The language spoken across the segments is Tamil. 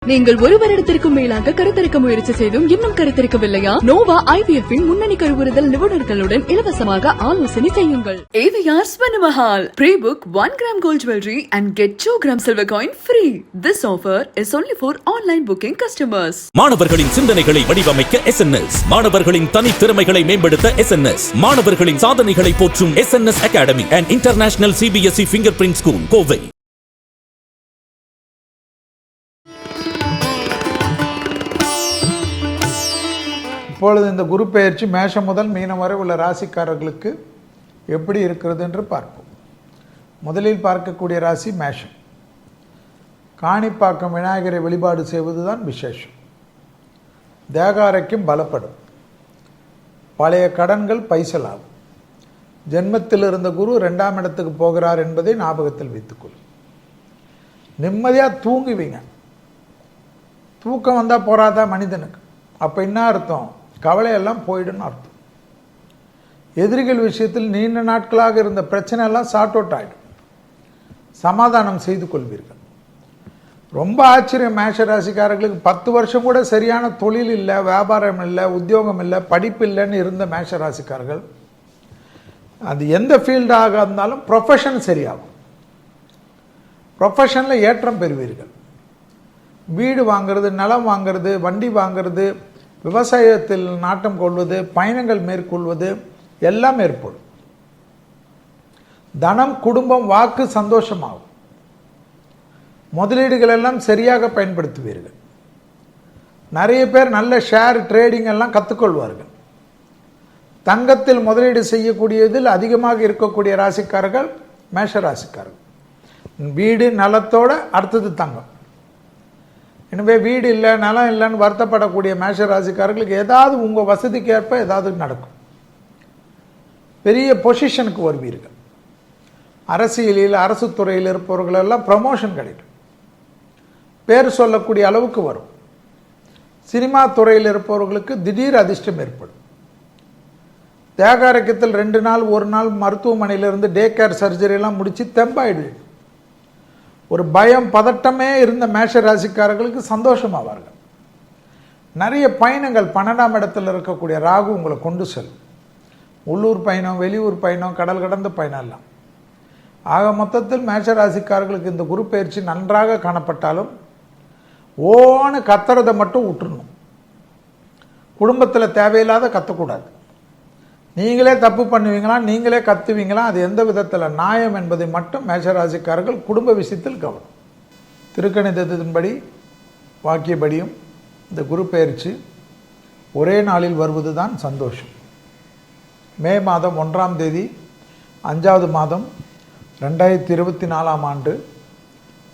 நீங்கள் ஒரு வருடத்திற்கும் மேலாக கருத்தரிக்க முயற்சி செய்தும் இன்னும் கருத்தரிக்கவில்லையா? நோவா IVF இன் முன்னணி கருவுறுதல் நிபுணர்களுடன் இலவசமாக ஆலோசனை செய்யுங்கள். AVR Swarnamahal. Pre-book 1 gram gold jewelry and get 2 gram silver coin free. This offer is only for online booking customers. மாணவர்களின் சிந்தனைகளை வடிவமைக்க SNS, மாணவர்களின் தனி திறமைகளை மேம்படுத்த SNS, மாணவர்களின் சாதனைகளை போற்றும் SNS Academy and International CBSE Fingerprint School, Kovai. இப்பொழுது இந்த குரு பெயர்ச்சி மேஷம் முதல் மீனம் வரை உள்ள ராசிக்காரர்களுக்கு எப்படி இருக்கிறது என்று பார்ப்போம். முதலில் பார்க்கக்கூடிய ராசி மேஷம். காணிப்பாக்கம் விநாயகரை வழிபாடு செய்வதுதான் விசேஷம். தேக ஆரோக்கியம் பலப்படும். பழைய கடன்கள் பைசலாகும். ஜென்மத்தில் இருந்த குரு 2ஆம் இடத்துக்கு போகிறார் என்பதை ஞாபகத்தில் வைத்துக்கொள்ளும். நிம்மதியாக தூங்குவீங்க. தூக்கம் வந்தால் போறாதா மனிதனுக்கு? அப்போ என்ன அர்த்தம்? கவலையெல்லாம் போயிடுன்னு அர்த்தம். எதிரிகள் விஷயத்தில் நீண்ட நாட்களாக இருந்த பிரச்சனை எல்லாம் சார்ட் அவுட் ஆகிடும். சமாதானம் செய்து கொள்வீர்கள். ரொம்ப ஆச்சரியம், மேஷ ராசிக்காரர்களுக்கு 10 வருஷம் கூட சரியான தொழில் இல்லை, வியாபாரம் இல்லை, உத்தியோகம் இல்லை, படிப்பு இல்லைன்னு இருந்த மேஷ ராசிக்காரர்கள் அது எந்த ஃபீல்டாக இருந்தாலும் ப்ரொஃபஷன் சரியாகும். ப்ரொஃபஷனில் ஏற்றம் பெறுவீர்கள். வீடு வாங்கிறது, நிலம் வாங்கிறது, வண்டி வாங்கிறது, விவசாயத்தில் நாட்டம் கொள்வது, பயணங்கள் மேற்கொள்வது எல்லாம் ஏற்படும். தனம், குடும்பம், வாக்கு சந்தோஷமாகும். முதலீடுகள் எல்லாம் சரியாக பயன்படுத்துவீர்கள். நிறைய பேர் நல்ல ஷேர் ட்ரேடிங் எல்லாம் கற்றுக்கொள்வார்கள். தங்கத்தில் முதலீடு செய்யக்கூடியதில் அதிகமாக இருக்கக்கூடிய ராசிக்காரர்கள் மேஷ ராசிக்காரர்கள். வீடு நலத்தோட அடுத்தது தங்கம். எனவே வீடு இல்லை, நிலம் இல்லைன்னு வருத்தப்படக்கூடிய மேஷ ராசிக்காரர்களுக்கு ஏதாவது உங்கள் வசதிக்கு ஏற்ப ஏதாவது நடக்கும். பெரிய பொசிஷனுக்கு வருவீர்கள். அரசியலில், அரசு துறையில் இருப்பவர்கள் எல்லாம் ப்ரமோஷன் கிடைக்கும். பேர் சொல்லக்கூடிய அளவுக்கு வரும். சினிமா துறையில் இருப்பவர்களுக்கு திடீர் அதிர்ஷ்டம் ஏற்படும். தேக ஆரோக்கியத்தில் 2 நாள் 1 நாள் மருத்துவமனையிலிருந்து டே கேர் சர்ஜரி எல்லாம் முடித்து தெம்பாயிடுவீங்க. ஒரு பயம், பதட்டமே இருந்த மேஷ ராசிக்காரர்களுக்கு சந்தோஷமாவார்கள். நிறைய பயணங்கள், 12ஆம் இடத்தில் இருக்கக்கூடிய ராகு உங்களை கொண்டு செல்லும். உள்ளூர் பயணம், வெளியூர் பயணம், கடல் கடந்த பயணம் எல்லாம். ஆக மொத்தத்தில் மேஷ ராசிக்காரர்களுக்கு இந்த குரு பயிற்சி நன்றாக காணப்பட்டாலும் ஓன்னு கத்துறதை மட்டும் விட்டுறணும். குடும்பத்தில் தேவையில்லாத கத்தக்கூடாது. நீங்களே தப்பு பண்ணுவீங்களா, நீங்களே கத்துவீங்களா, அது எந்த விதத்தில் நியாயம் என்பதை மட்டும் மேஷராசிக்காரர்கள் குடும்ப விஷயத்தில் கவனம். திருக்கணிதத்தின்படி, வாக்கியபடியும் இந்த குரு பெயர்ச்சி ஒரே நாளில் வருவது தான் சந்தோஷம். மே மாதம் 1ஆம் தேதி 5வது மாதம் 2024ஆம் ஆண்டு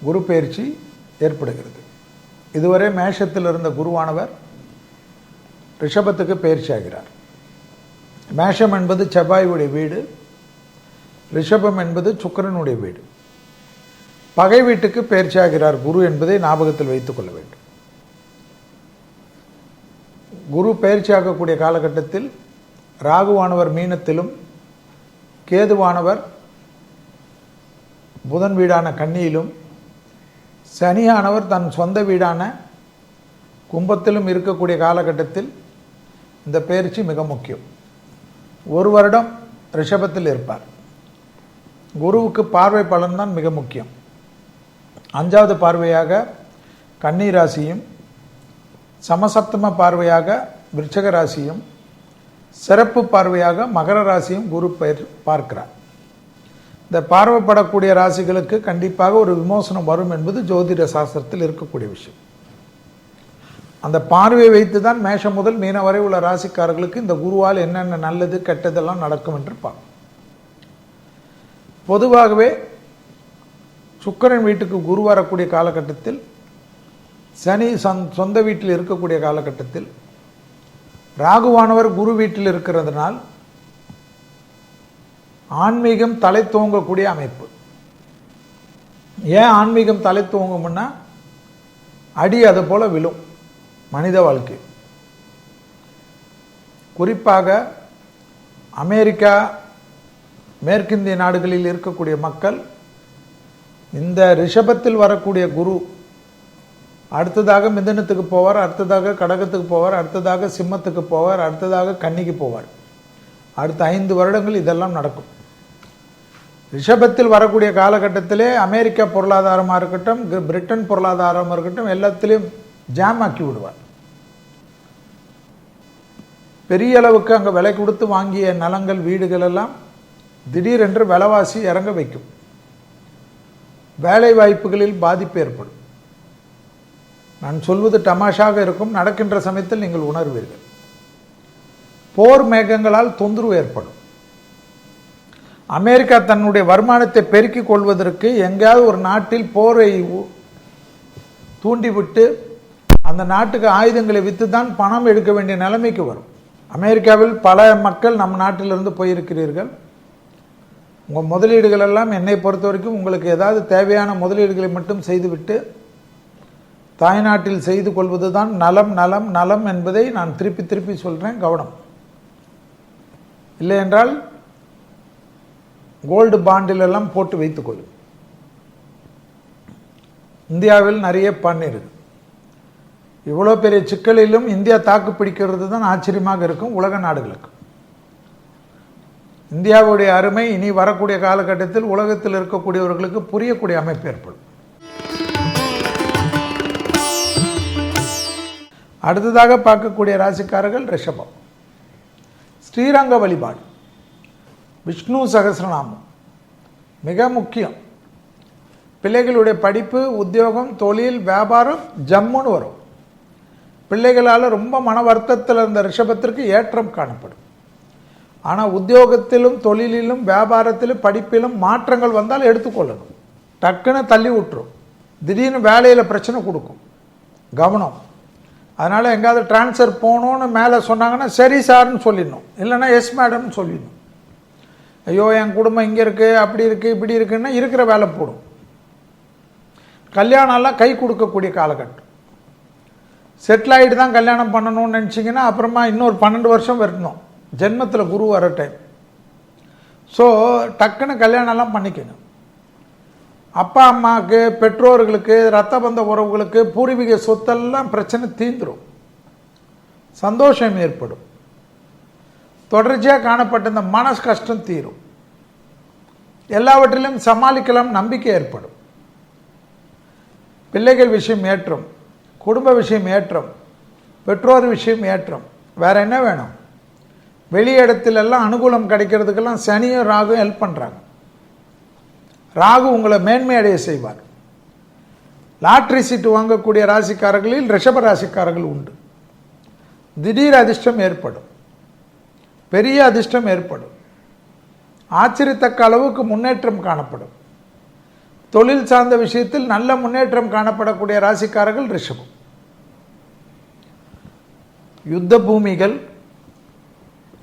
குரு பெயர்ச்சி ஏற்படுகிறது. இதுவரை மேஷத்தில் இருந்த குருவானவர் ரிஷபத்துக்கு பெயர்ச்சி ஆகிறார். மேஷம் என்பது செவ்வாயுடைய வீடு, ரிஷபம் என்பது சுக்கிரனுடைய வீடு. பகை வீட்டுக்கு பெயர்ச்சியாகிறார் குரு என்பதை ஞாபகத்தில் வைத்துக் கொள்ள வேண்டும். குரு பெயர்ச்சியாகக்கூடிய காலகட்டத்தில் ராகுவானவர் மீனத்திலும், கேதுவானவர் புதன் வீடான கன்னியிலும், சனியானவர் தன் சொந்த வீடான கும்பத்திலும் இருக்கக்கூடிய காலகட்டத்தில் இந்த பெயர்ச்சி மிக முக்கியம். 1 வருடம் ரிஷபத்தில் இருப்பார். குருவுக்கு பார்வை பலன் தான் மிக முக்கியம். 5வது பார்வையாக கன்னி ராசியும், சமசப்தம பார்வையாக விருச்சக ராசியும், சிறப்பு பார்வையாக மகர ராசியும் குரு பார்க்கிறார். இந்த பார்வைப்படக்கூடிய ராசிகளுக்கு கண்டிப்பாக ஒரு விமோசனம் வரும் என்பது ஜோதிட சாஸ்திரத்தில் இருக்கக்கூடிய விஷயம். அந்த பார்வையை வைத்து தான் மேஷம் முதல் மீனம் வரை உள்ள ராசிக்காரர்களுக்கு இந்த குருவால் என்னென்ன நல்லது கெட்டதெல்லாம் நடக்கும் என்று பார்ப்போம். பொதுவாகவே சுக்கிரன் வீட்டுக்கு குரு வரக்கூடிய காலகட்டத்தில், சனி சொந்த வீட்டில் இருக்கக்கூடிய காலகட்டத்தில், ராகுவானவர் குரு வீட்டில் இருக்கிறதுனால் ஆன்மீகம் தலை தூங்கக்கூடிய அமைப்பு. ஏன் ஆன்மீகம் தலை தூங்கும்னா, அடி அது போல விழும் மனித வாழ்க்கை. குறிப்பாக அமெரிக்கா, மேற்கிந்திய நாடுகளில் இருக்கக்கூடிய மக்கள் இந்த ரிஷபத்தில் வரக்கூடிய குரு அடுத்ததாக மிதுனத்துக்கு போவார், அடுத்ததாக கடகத்துக்கு போவார், அடுத்ததாக சிம்மத்துக்கு போவார், அடுத்ததாக கன்னிக்கு போவார். அடுத்த 5 வருடங்கள் இதெல்லாம் நடக்கும். ரிஷபத்தில் வரக்கூடிய காலகட்டத்திலே அமெரிக்கா பொருளாதாரமாக இருக்கட்டும், பிரிட்டன் பொருளாதாரமாக இருக்கட்டும், எல்லாத்திலையும் ஜாம் ஆக்கி விடுவார். பெரிய அளவுக்கு அங்கே விலை கொடுத்து வாங்கிய நிலங்கள் வீடுகள் எல்லாம் திடீரென்று விலைவாசி இறங்க வைக்கும். வேலை வாய்ப்புகளில் பாதிப்பு ஏற்படும். நான் சொல்வது தமாஷாக இருக்கும், நடக்கின்ற சமயத்தில் நீங்கள் உணர்வீர்கள். போர் மேகங்களால் தொந்தரவு ஏற்படும். அமெரிக்கா தன்னுடைய வருமானத்தை பெருக்கிக் கொள்வதற்கு எங்கேயாவது ஒரு நாட்டில் போரை தூண்டிவிட்டு அந்த நாட்டுக்கு ஆயுதங்களை விற்று தான் பணம் எடுக்க வேண்டிய நிலைமைக்கு வரும். அமெரிக்காவில் பல மக்கள் நம் நாட்டிலிருந்து போயிருக்கிறீர்கள். உங்கள் முதலீடுகள் எல்லாம் என்னை பொறுத்த வரைக்கும் உங்களுக்கு ஏதாவது தேவையான முதலீடுகளை மட்டும் செய்துவிட்டு தாய்நாட்டில் செய்து கொள்வது தான் நலம் நலம் நலம் என்பதை நான் திருப்பி திருப்பி சொல்கிறேன். கவனம். இல்லை என்றால் கோல்டு பாண்டில் எல்லாம் போட்டு வைத்துக்கொள்ளும். இந்தியாவில் நிறைய பண்ணிருக்கு. இவ்வளோ பெரிய சிக்கலிலும் இந்தியா தாக்கு பிடிக்கிறது தான் ஆச்சரியமாக இருக்கும் உலக நாடுகளுக்கு. இந்தியாவுடைய அருமை இனி வரக்கூடிய காலகட்டத்தில் உலகத்தில் இருக்கக்கூடியவர்களுக்கு புரியக்கூடிய அமைப்பு ஏற்படும். அடுத்ததாக பார்க்கக்கூடிய ராசிக்காரர்கள் ரிஷபம். ஸ்ரீரங்க வழிபாடு, விஷ்ணு சகஸ்ரநாமம் மிக முக்கியம். பிள்ளைகளுடைய படிப்பு, உத்தியோகம், தொழில், வியாபாரம் ஜம்முன்னு வரும். பிள்ளைகளால் ரொம்ப மன வருத்தத்தில் இருந்த ரிஷபத்திற்கு ஏற்றம் காணப்படும். ஆனால் உத்தியோகத்திலும் தொழிலிலும் வியாபாரத்திலும் படிப்பிலும் மாற்றங்கள் வந்தால் எடுத்துக்கொள்ளணும். டக்குன்னு தள்ளி விட்டுரும். திடீர்னு வேலையில் பிரச்சனை கொடுக்கும். கவனம். அதனால் எங்காவது டிரான்ஸ்ஃபர் போகணுன்னு மேலே சொன்னாங்கன்னா சரி சார்னு சொல்லிடணும், இல்லைன்னா எஸ் மேடம்னு சொல்லிடணும். ஐயோ என் குடும்பம் இங்கே இருக்குது, அப்படி இருக்குது, இப்படி இருக்குன்னா இருக்கிற வேலை போடும். கல்யாணம்லாம் கை கொடுக்கக்கூடிய காலகட்டம். செட்டில் ஆகிட்டு தான் கல்யாணம் பண்ணணும்னு நினச்சிங்கன்னா அப்புறமா இன்னொரு 12 வருஷம் வரணும். ஜென்மத்தில் குரு வர டைம். ஸோ டக்குன்னு கல்யாணம்லாம் பண்ணிக்கணும். அப்பா அம்மாவுக்கு, பெற்றோர்களுக்கு, ரத்த பந்த உறவுகளுக்கு, பூர்வீக சொத்தெல்லாம் பிரச்சனை தீந்துடும். சந்தோஷம் ஏற்படும். தொடர்ச்சியாக காணப்பட்ட இந்த மன கஷ்டம் தீரும். எல்லாவற்றிலும் சமாளிக்கலாம், நம்பிக்கை ஏற்படும். பிள்ளைகள் விஷயம் ஏற்றம், குடும்ப விஷயம் ஏற்றம், பெற்றோர் விஷயம் ஏற்றம். வேற என்ன வேணும்? வெளி இடத்திலெல்லாம் அனுகூலம் கிடைக்கிறதுக்கெல்லாம் சனியும் ராகும் ஹெல்ப் பண்ணுறாங்க. ராகு உங்களை மேன்மை அடைய செய்வார். லாட்ரி சீட்டு வாங்கக்கூடிய ராசிக்காரர்களில் ரிஷப ராசிக்காரர்கள் உண்டு. திடீர் அதிர்ஷ்டம் ஏற்படும், பெரிய அதிர்ஷ்டம் ஏற்படும். ஆச்சரியத்தக்க அளவுக்கு முன்னேற்றம் காணப்படும். தொழில் சார்ந்த விஷயத்தில் நல்ல முன்னேற்றம் காணப்படக்கூடிய ராசிக்காரர்கள் ரிஷபம். யுத்த பூமிகள்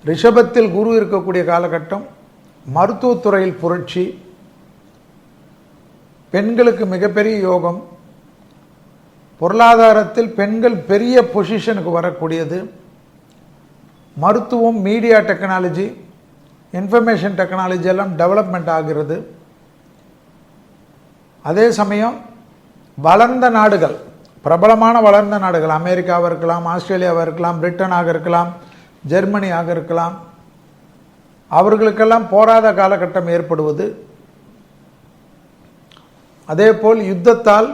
ரிஷபத்தில் குரு இருக்கக்கூடிய காலகட்டம். மருத்துவத்துறையில் புரட்சி. பெண்களுக்கு மிகப்பெரிய யோகம். பொருளாதாரத்தில் பெண்கள் பெரிய பொசிஷனுக்கு வரக்கூடியது. மருத்துவம், மீடியா டெக்னாலஜி, இன்ஃபர்மேஷன் டெக்னாலஜி எல்லாம் டெவலப்மெண்ட் ஆகிறது. அதே சமயம் வளர்ந்த நாடுகள், பிரபலமான வளர்ந்த நாடுகள், அமெரிக்காவாக இருக்கலாம், ஆஸ்திரேலியாவாக இருக்கலாம், பிரிட்டனாக இருக்கலாம், ஜெர்மனியாக இருக்கலாம், அவர்களுக்கெல்லாம் போராத காலகட்டம் ஏற்படுவது. அதேபோல் யுத்தத்தால்,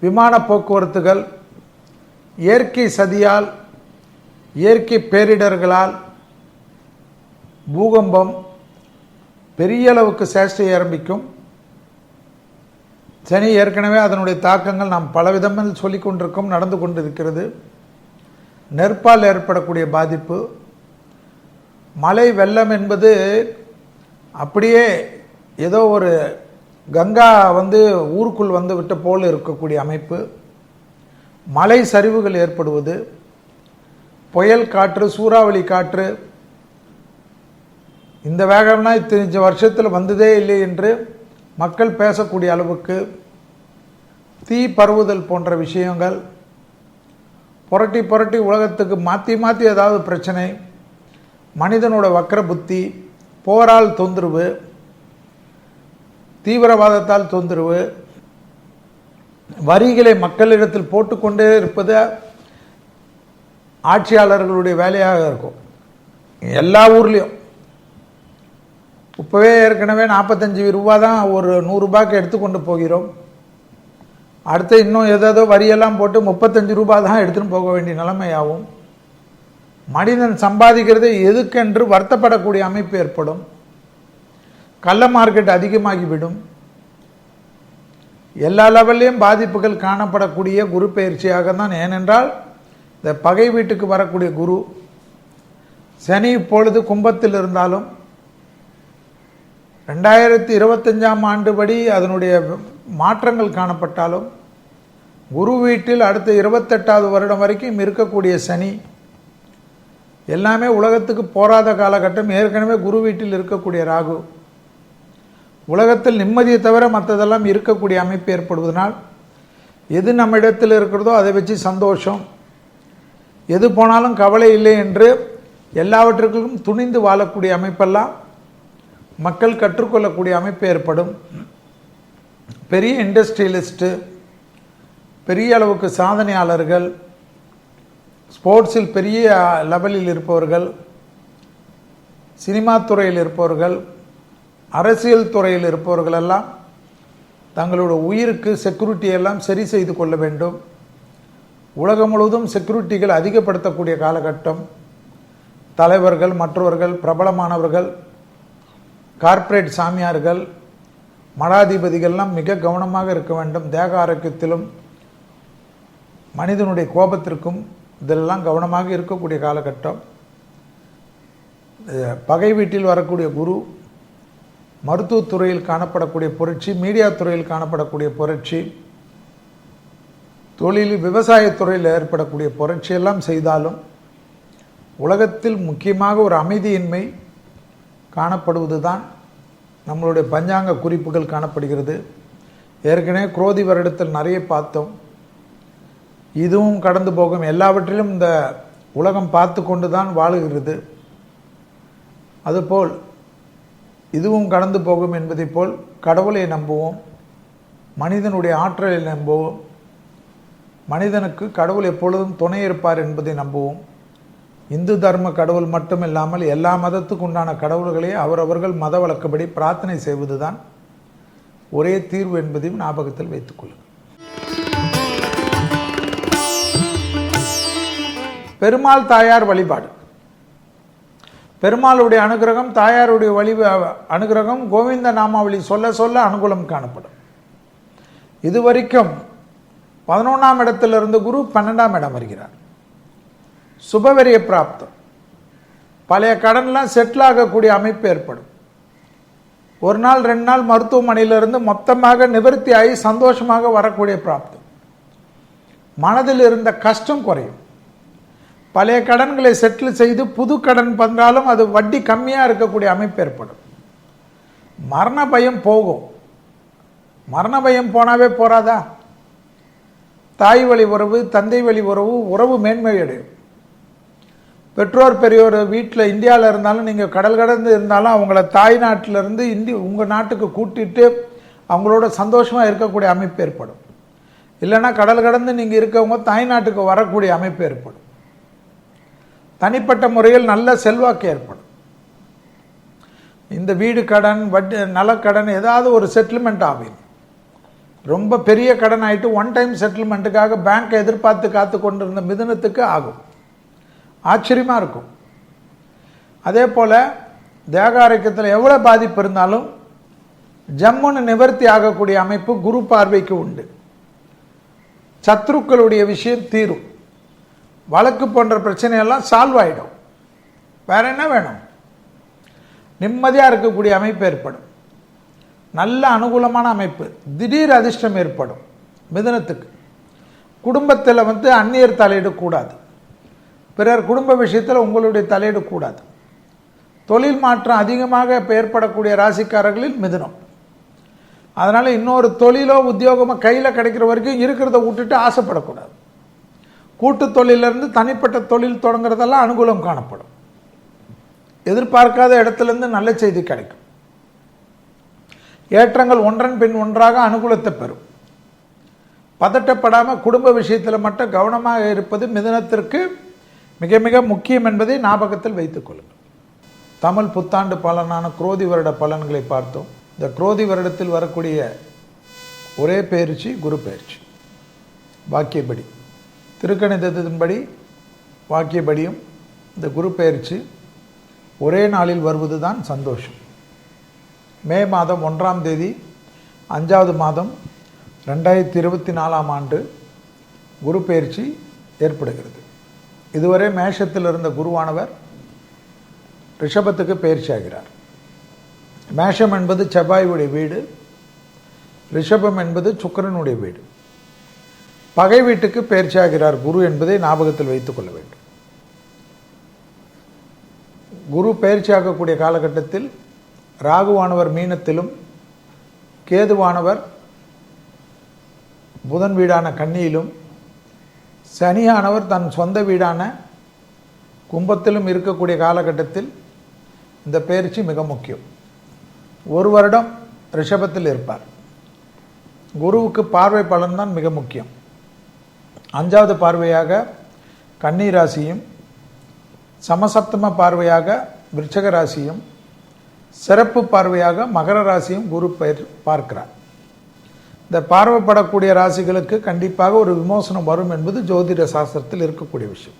விமான போக்குவரத்துகள், இயற்கை சதியால், இயற்கை பேரிடர்களால், பூகம்பம் பெரிய அளவுக்கு சேஷ்டை ஆரம்பிக்கும். சனி ஏற்கனவே அதனுடைய தாக்கங்கள் நாம் பலவிதமாக சொல்லிக் கொண்டிருக்கோம், நடந்து கொண்டிருக்கிறது. நெருப்பால் ஏற்படக்கூடிய பாதிப்பு, மழை வெள்ளம் என்பது அப்படியே ஏதோ ஒரு கங்கா ஊருக்குள் விட்ட போல் இருக்கக்கூடிய அமைப்பு. மலை சரிவுகள் ஏற்படுவது, புயல் காற்று, சூறாவளி காற்று, இந்த வேகம்னா இத்தனை வருஷத்தில் வந்ததே இல்லை என்று மக்கள் பேசக்கூடிய அளவுக்கு தீ பரவுதல் போன்ற விஷயங்கள், புரட்டி புரட்டி உலகத்துக்கு மாற்றி மாற்றி ஏதாவது பிரச்சனை, மனிதனோட வக்கர புத்தி, போரால் தொந்தரவு, தீவிரவாதத்தால் தொந்தரவு, வரிகளை மக்களிடத்தில் போட்டுக்கொண்டே இருப்பது ஆட்சியாளர்களுடைய வேலையாக இருக்கும். எல்லா ஊர்லேயும் இப்போவே ஏற்கனவே 45 ரூபா தான் ஒரு 100 ரூபாய்க்கு எடுத்துக்கொண்டு போகிறோம். அடுத்து இன்னும் ஏதோ வரியெல்லாம் போட்டு 35 ரூபா தான் எடுத்துன்னு போக வேண்டிய நிலைமையாகும். மனிதன் சம்பாதிக்கிறது எதுக்கென்று வருத்தப்படக்கூடிய அமைப்பு ஏற்படும். கள்ள மார்க்கெட் அதிகமாகிவிடும். எல்லா லெவல்லையும் பாதிப்புகள் காணப்படக்கூடிய குரு பயிற்சியாக தான். ஏனென்றால் இந்த பகை வீட்டுக்கு வரக்கூடிய குரு சனி இப்பொழுது கும்பத்தில் இருந்தாலும் 2025ஆம் ஆண்டு படி அதனுடைய மாற்றங்கள் காணப்பட்டாலும் குரு வீட்டில் அடுத்த 28வது வருடம் வரைக்கும் இருக்கக்கூடிய சனி எல்லாமே உலகத்துக்கு போராத காலகட்டம். ஏற்கனவே குரு வீட்டில் இருக்கக்கூடிய ராகு உலகத்தில் நிம்மதியை தவிர மற்றதெல்லாம் இருக்கக்கூடிய அமைப்பு ஏற்படுவதனால் எது நம்ம இடத்தில் இருக்கிறதோ அதை வச்சு சந்தோஷம், எது போனாலும் கவலை இல்லை என்று எல்லாவற்றுக்கும் துணிந்து வாழக்கூடிய அமைப்பெல்லாம் மக்கள் கற்றுக்கொள்ளக்கூடிய அமைப்பு ஏற்படும். பெரிய இண்டஸ்ட்ரியலிஸ்ட்டு, பெரிய அளவுக்கு சாதனையாளர்கள், ஸ்போர்ட்ஸில் பெரிய லெவலில் இருப்பவர்கள், சினிமா துறையில் இருப்பவர்கள், அரசியல் துறையில் இருப்பவர்கள் எல்லாம் தங்களோட உயிருக்கு செக்யூரிட்டி எல்லாம் சரி செய்து கொள்ள வேண்டும். உலகம் முழுவதும் செக்யூரிட்டிகள் அதிகப்படுத்தக்கூடிய காலகட்டம். தலைவர்கள், மற்றவர்கள், பிரபலமானவர்கள், கார்ப்பரேட் சாமியார்கள், மடாதிபதிகள்லாம் மிக கவனமாக இருக்க வேண்டும். தேக ஆரோக்கியத்திலும் மனிதனுடைய கோபத்திற்கும் இதெல்லாம் கவனமாக இருக்கக்கூடிய காலகட்டம். பகை வீட்டில் வரக்கூடிய குரு மருத்துவத்துறையில் காணப்படக்கூடிய புரட்சி, மீடியா துறையில் காணப்படக்கூடிய புரட்சி, தொழில் விவசாயத்துறையில் ஏற்படக்கூடிய புரட்சி எல்லாம் செய்தாலும் உலகத்தில் முக்கியமாக ஒரு அமைதியின்மை காணப்படுவது தான் நம்மளுடைய பஞ்சாங்க குறிப்புகள் காணப்படுகிறது. ஏற்கனவே குரோதி வருடத்தில் நிறைய பார்த்தோம். இதுவும் கடந்து போகும். எல்லாவற்றிலும் இந்த உலகம் பார்த்து கொண்டு தான் வாழுகிறது. அதுபோல் இதுவும் கடந்து போகும் என்பதை போல் கடவுளை நம்புவோம், மனிதனுடைய ஆற்றலை நம்புவோம், மனிதனுக்கு கடவுள் எப்பொழுதும் துணை இருப்பார் என்பதை நம்புவோம். இந்து தர்ம கடவுள் மட்டும் இல்லாமல் எல்லா மதத்துக்கு உண்டான கடவுள்களே அவரவர்கள் மத வழக்கப்படி பிரார்த்தனை செய்வதுதான் ஒரே தீர்வு என்பதையும் ஞாபகத்தில் வைத்துக் கொள்ளுங்கள். பெருமாள் தாயார் வழிபாடு. பெருமாளுடைய அனுகிரகம், தாயாருடைய அனுகிரகம், கோவிந்த நாமாவளி சொல்ல சொல்ல அனுகூலம் காணப்படும். இதுவரைக்கும் 11ஆம் இடத்திலிருந்து குரு 12ஆம் இடம் வருகிறார். சுபவரிய பிராப்தம். பழைய கடன்லாம் செட்டில் ஆகக்கூடிய அமைப்பு ஏற்படும். ஒரு நாள் 2 நாள் மருத்துவமனையிலிருந்து மொத்தமாக நிவர்த்தி ஆகி சந்தோஷமாக வரக்கூடிய பிராப்தம். மனதில் இருந்த கஷ்டம் குறையும். பழைய கடன்களை செட்டில் செய்து புது கடன் பண்ணாலும் அது வட்டி கம்மியாக இருக்கக்கூடிய அமைப்பு ஏற்படும். மரண பயம் போகும். மரண பயம் போனாவே போறாதா? தாய் வழி உறவு, தந்தை வழி உறவு மேன்மை அடையும். பெற்றோர் பெரியோர் வீட்டில் இந்தியாவில் இருந்தாலும் நீங்கள் கடல் கடந்து இருந்தாலும் அவங்கள தாய் நாட்டிலிருந்து உங்கள் நாட்டுக்கு கூட்டிட்டு அவங்களோட சந்தோஷமாக இருக்கக்கூடிய அமைப்பு ஏற்படும். இல்லைன்னா கடல் கடந்து நீங்கள் இருக்கவங்க தாய் நாட்டுக்கு வரக்கூடிய அமைப்பு ஏற்படும். தனிப்பட்ட முறையில் நல்ல செல்வாக்கு ஏற்படும். இந்த வீடு கடன், வட்டி, நலக்கடன் ஏதாவது ஒரு செட்டில்மெண்ட் ஆகும். ரொம்ப பெரிய கடன் ஆகிட்டு ஒன் டைம் செட்டில்மெண்ட்டுக்காக பேங்க் எதிர்பார்த்து காத்து கொண்டிருந்த மிதுனத்துக்கு ஆகும். ஆச்சரியமாக இருக்கும். அதே போல் தேக ஆரோக்கியத்தில் எவ்வளோ பாதிப்பு இருந்தாலும் ஜம்முன்னு நிவர்த்தி ஆகக்கூடிய அமைப்பு குரு பார்வைக்கு உண்டு. சத்ருக்களுடைய விஷயம் தீரும். வழக்கு போன்ற பிரச்சனையெல்லாம் சால்வ் ஆகிடும். வேற என்ன வேணும்? நிம்மதியாக இருக்கக்கூடிய அமைப்பு ஏற்படும். நல்ல அனுகூலமான அமைப்பு. திடீர் அதிர்ஷ்டம் ஏற்படும் மிதுனத்துக்கு. குடும்பத்தில் அந்நியர் தலையிடக்கூடாது. பிறர் குடும்ப விஷயத்தில் உங்களுடைய தலையிடக்கூடாது. தொழில் மாற்றம் அதிகமாக ஏற்படக்கூடிய ராசிக்காரர்களில் மிதுனம். அதனால் இன்னொரு தொழிலோ உத்தியோகமோ கையில் கிடைக்கிற வரைக்கும் இருக்கிறத விட்டுட்டு ஆசைப்படக்கூடாது. கூட்டு தொழிலிருந்து தனிப்பட்ட தொழில் தொடங்குறதெல்லாம் அனுகூலம் காணப்படும். எதிர்பார்க்காத இடத்துலேருந்து நல்ல செய்தி கிடைக்கும். ஏற்றங்கள் ஒன்றன் பின் ஒன்றாக அனுகூலத்தை பெறும். பதட்டப்படாமல் குடும்ப விஷயத்தில் மட்டும் கவனமாக இருப்பது மிதுனத்திற்கு மிக மிக முக்கியம் என்பதை ஞாபகத்தில் வைத்துக் கொள்ளுங்கள். தமிழ் புத்தாண்டு பலனான குரோதி வருட பலன்களை பார்த்தோம். இந்த குரோதி வருடத்தில் வரக்கூடிய ஒரே பயிற்சி குரு பயிற்சி. வாக்கியப்படி திருக்கணிதத்தின்படி வாக்கியப்படியும் இந்த குரு பயிற்சி ஒரே நாளில் வருவது தான் சந்தோஷம். மே மாதம் 1ஆம் தேதி 5வது மாதம் 2024ஆம் ஆண்டு குரு பயிற்சி ஏற்படுகிறது. இதுவரை மேஷத்தில் இருந்த குருவானவர் ரிஷபத்துக்கு பயிற்சி ஆகிறார். மேஷம் என்பது செவ்வாயுடைய வீடு, ரிஷபம் என்பது சுக்கிரனுடைய வீடு. பகை வீட்டுக்கு பயிற்சி ஆகிறார் குரு என்பதை ஞாபகத்தில் வைத்துக் கொள்ள வேண்டும். குரு பயிற்சியாகக்கூடிய காலகட்டத்தில் ராகுவானவர் மீனத்திலும், கேதுவானவர் புதன் வீடான கன்னியிலும், சனியானவர் தன் சொந்த வீடான கும்பத்திலும் இருக்கக்கூடிய காலகட்டத்தில் இந்த பயிற்சி மிக முக்கியம். ஒரு வருடம் ரிஷபத்தில் இருப்பார். குருவுக்கு பார்வை பலன் தான் மிக முக்கியம். 5வது பார்வையாக கன்னி ராசியும், சமசப்தம பார்வையாக விருச்சக ராசியும், சிறப்பு பார்வையாக மகர ராசியும் குரு பார்க்கிறார். இந்த பார்வைப்படக்கூடிய ராசிகளுக்கு கண்டிப்பாக ஒரு விமோசனம் வரும் என்பது ஜோதிட சாஸ்திரத்தில் இருக்கக்கூடிய விஷயம்.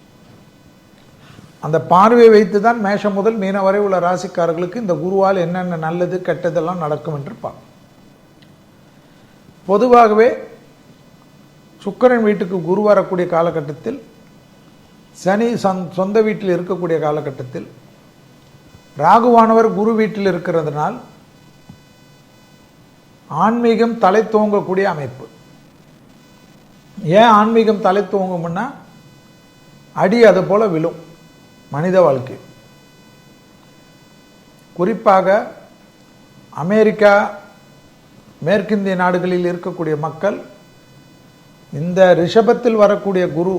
அந்த பார்வையை வைத்து தான் மேஷம் முதல் மீன வரை உள்ள ராசிக்காரர்களுக்கு இந்த குருவால் என்னென்ன நல்லது கெட்டதெல்லாம் நடக்கும் என்று பார்ப்போம். பொதுவாகவே சுக்கிரன் வீட்டுக்கு குரு வரக்கூடிய காலகட்டத்தில், சனி சொந்த வீட்டில் இருக்கக்கூடிய காலகட்டத்தில், ராகுவானவர் குரு வீட்டில் இருக்கிறதுனால் ஆன்மீகம் தலை தோங்கக்கூடிய அமைப்பு. ஏன் ஆன்மீகம் தலை தோங்கும்னா அடி அது போல விழும் மனித வாழ்க்கை. குறிப்பாக அமெரிக்கா, மேற்கிந்திய நாடுகளில் இருக்கக்கூடிய மக்கள் இந்த ரிஷபத்தில் வரக்கூடிய குரு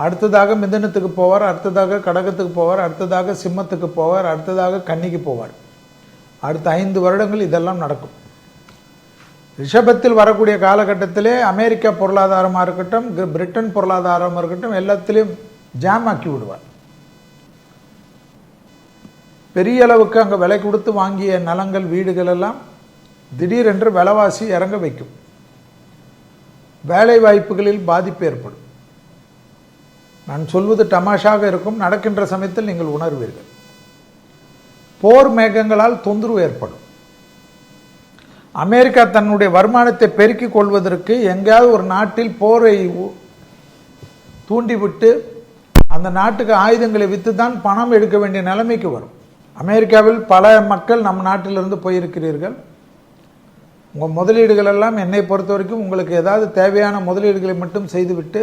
அடுத்ததாக மிதுனத்துக்கு போவார், அடுத்ததாக கடகத்துக்கு போவார், அடுத்ததாக சிம்மத்துக்கு போவார், அடுத்ததாக கன்னிக்கு போவார். அடுத்த 5 வருடங்கள் இதெல்லாம் நடக்கும். ரிஷபத்தில் வரக்கூடிய காலகட்டத்திலே அமெரிக்கா பொருளாதாரமாக இருக்கட்டும், பிரிட்டன் பொருளாதாரமாக இருக்கட்டும், எல்லாத்திலையும் ஜாம் ஆக்கி விடுவார். பெரிய அளவுக்கு அங்கே விலை கொடுத்து வாங்கிய நிலங்கள், வீடுகள் எல்லாம் திடீரென்று விலைவாசி இறங்க வைக்கும். வேலை வாய்ப்புகளில் பாதிப்பு ஏற்படும். நான் சொல்வது தமாஷாக இருக்கும், நடக்கின்ற சமயத்தில் நீங்கள் உணர்வீர்கள். போர் மேகங்களால் தொந்தரவு ஏற்படும். அமெரிக்கா தன்னுடைய வருமானத்தை பெருக்கிக் கொள்வதற்கு எங்கேயாவது ஒரு நாட்டில் போரை தூண்டிவிட்டு அந்த நாட்டுக்கு ஆயுதங்களை விற்று தான் பணம் எடுக்க வேண்டிய நிலைமைக்கு வரும். அமெரிக்காவில் பல மக்கள் நம் நாட்டிலிருந்து போயிருக்கிறீர்கள். உங்கள் முதலீடுகள் எல்லாம் என்னை பொறுத்த வரைக்கும் உங்களுக்கு ஏதாவது தேவையான முதலீடுகளை மட்டும் செய்துவிட்டு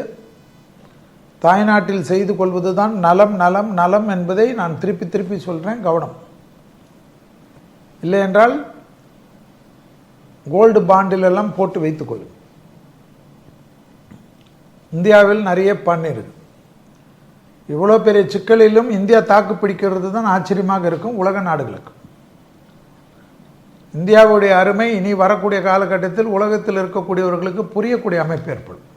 தாய்நாட்டில் செய்து கொள்வது தான் நலம் நலம் நலம் என்பதை நான் திருப்பி திருப்பி சொல்கிறேன். கவனம். இல்லை என்றால் கோல்டு பாண்டில் எல்லாம் போட்டு வைத்துக்கொள்ளும். இந்தியாவில் நிறைய பண்ணிருக்கு. இவ்வளோ பெரிய சிக்கலிலும் இந்தியா தாக்கு பிடிக்கிறது தான் ஆச்சரியமாக இருக்கும் உலக நாடுகளுக்கு. இந்தியாவுடைய அருமை இனி வரக்கூடிய காலகட்டத்தில் உலகத்தில் இருக்கக்கூடியவர்களுக்கு புரியக்கூடிய அமைப்பு ஏற்படும்.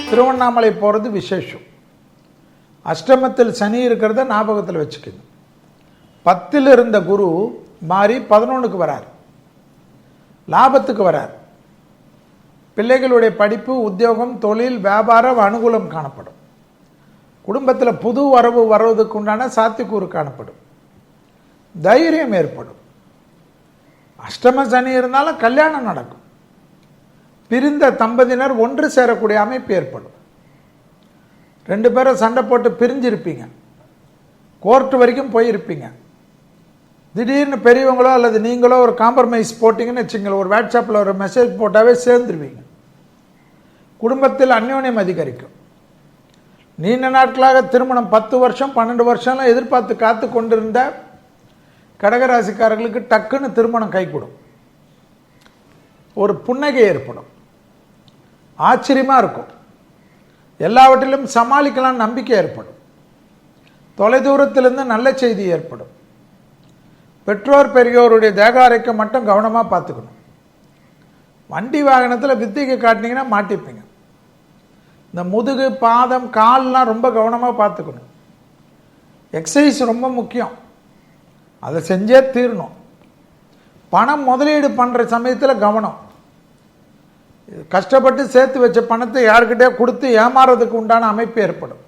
திருவண்ணாமலை போகிறது விசேஷம். அஷ்டமத்தில் சனி இருக்கிறத ஞாபகத்தில் வச்சுக்கணும். 10ல் இருந்த குரு மாறி 11க்கு வரார், லாபத்துக்கு வரார். பிள்ளைகளுடைய படிப்பு, உத்தியோகம், தொழில், வியாபாரம் அனுகூலம் காணப்படும். குடும்பத்தில் புது வரவு வருவதற்கு உண்டான சாத்தியக்கூறு காணப்படும். தைரியம் ஏற்படும். அஷ்டம சனி இருந்தாலும் கல்யாணம் நடக்கும். பிரிந்த தம்பதியினர் ஒன்று சேரக்கூடிய அமைப்பு ஏற்படும். 2 பேரும் சண்டை போட்டு பிரிஞ்சிருப்பீங்க, கோர்ட்டு வரைக்கும் போயிருப்பீங்க. திடீர்னு பெரியவங்களோ அல்லது நீங்களோ ஒரு காம்ப்ரமைஸ் போட்டிங்கன்னு வச்சுங்களேன், ஒரு வாட்ஸ்அப்பில் ஒரு மெசேஜ் போட்டாவே சேர்ந்துருவீங்க. குடும்பத்தில் அந்யோன்யம் அதிகரிக்கும். நீண்ட நாட்களாக திருமணம் 10 வருஷம் 12 வருஷம்லாம் எதிர்பார்த்து காத்து கொண்டிருந்த கடகராசிக்காரர்களுக்கு டக்குன்னு திருமணம் கைகூடும். ஒரு புன்னகை ஏற்படும். ஆச்சரியமாக இருக்கும். எல்லாவற்றிலும் சமாளிக்கலாம் நம்பிக்கை ஏற்படும். தொலைதூரத்திலிருந்து நல்ல செய்தி ஏற்படும். பெற்றோர் பெரியோருடைய தேக ஆரோக்கியம் மட்டும் கவனமாக பார்த்துக்கணும். வண்டி வாகனத்தில் வித்திகை காட்டினீங்கன்னா மாட்டிப்பீங்க. இந்த முதுகு, பாதம், கால்லாம் ரொம்ப கவனமாக பார்த்துக்கணும். எக்ஸசைஸ் ரொம்ப முக்கியம், அதை செஞ்சே தீரணும். பணம் முதலீடு பண்ணுற சமயத்தில் கவனம். கஷ்டப்பட்டு சேர்த்து வச்ச பணத்தை யாருக்கிட்டே கொடுத்து ஏமாறதுக்கு உண்டான அமைப்பு ஏற்படும்.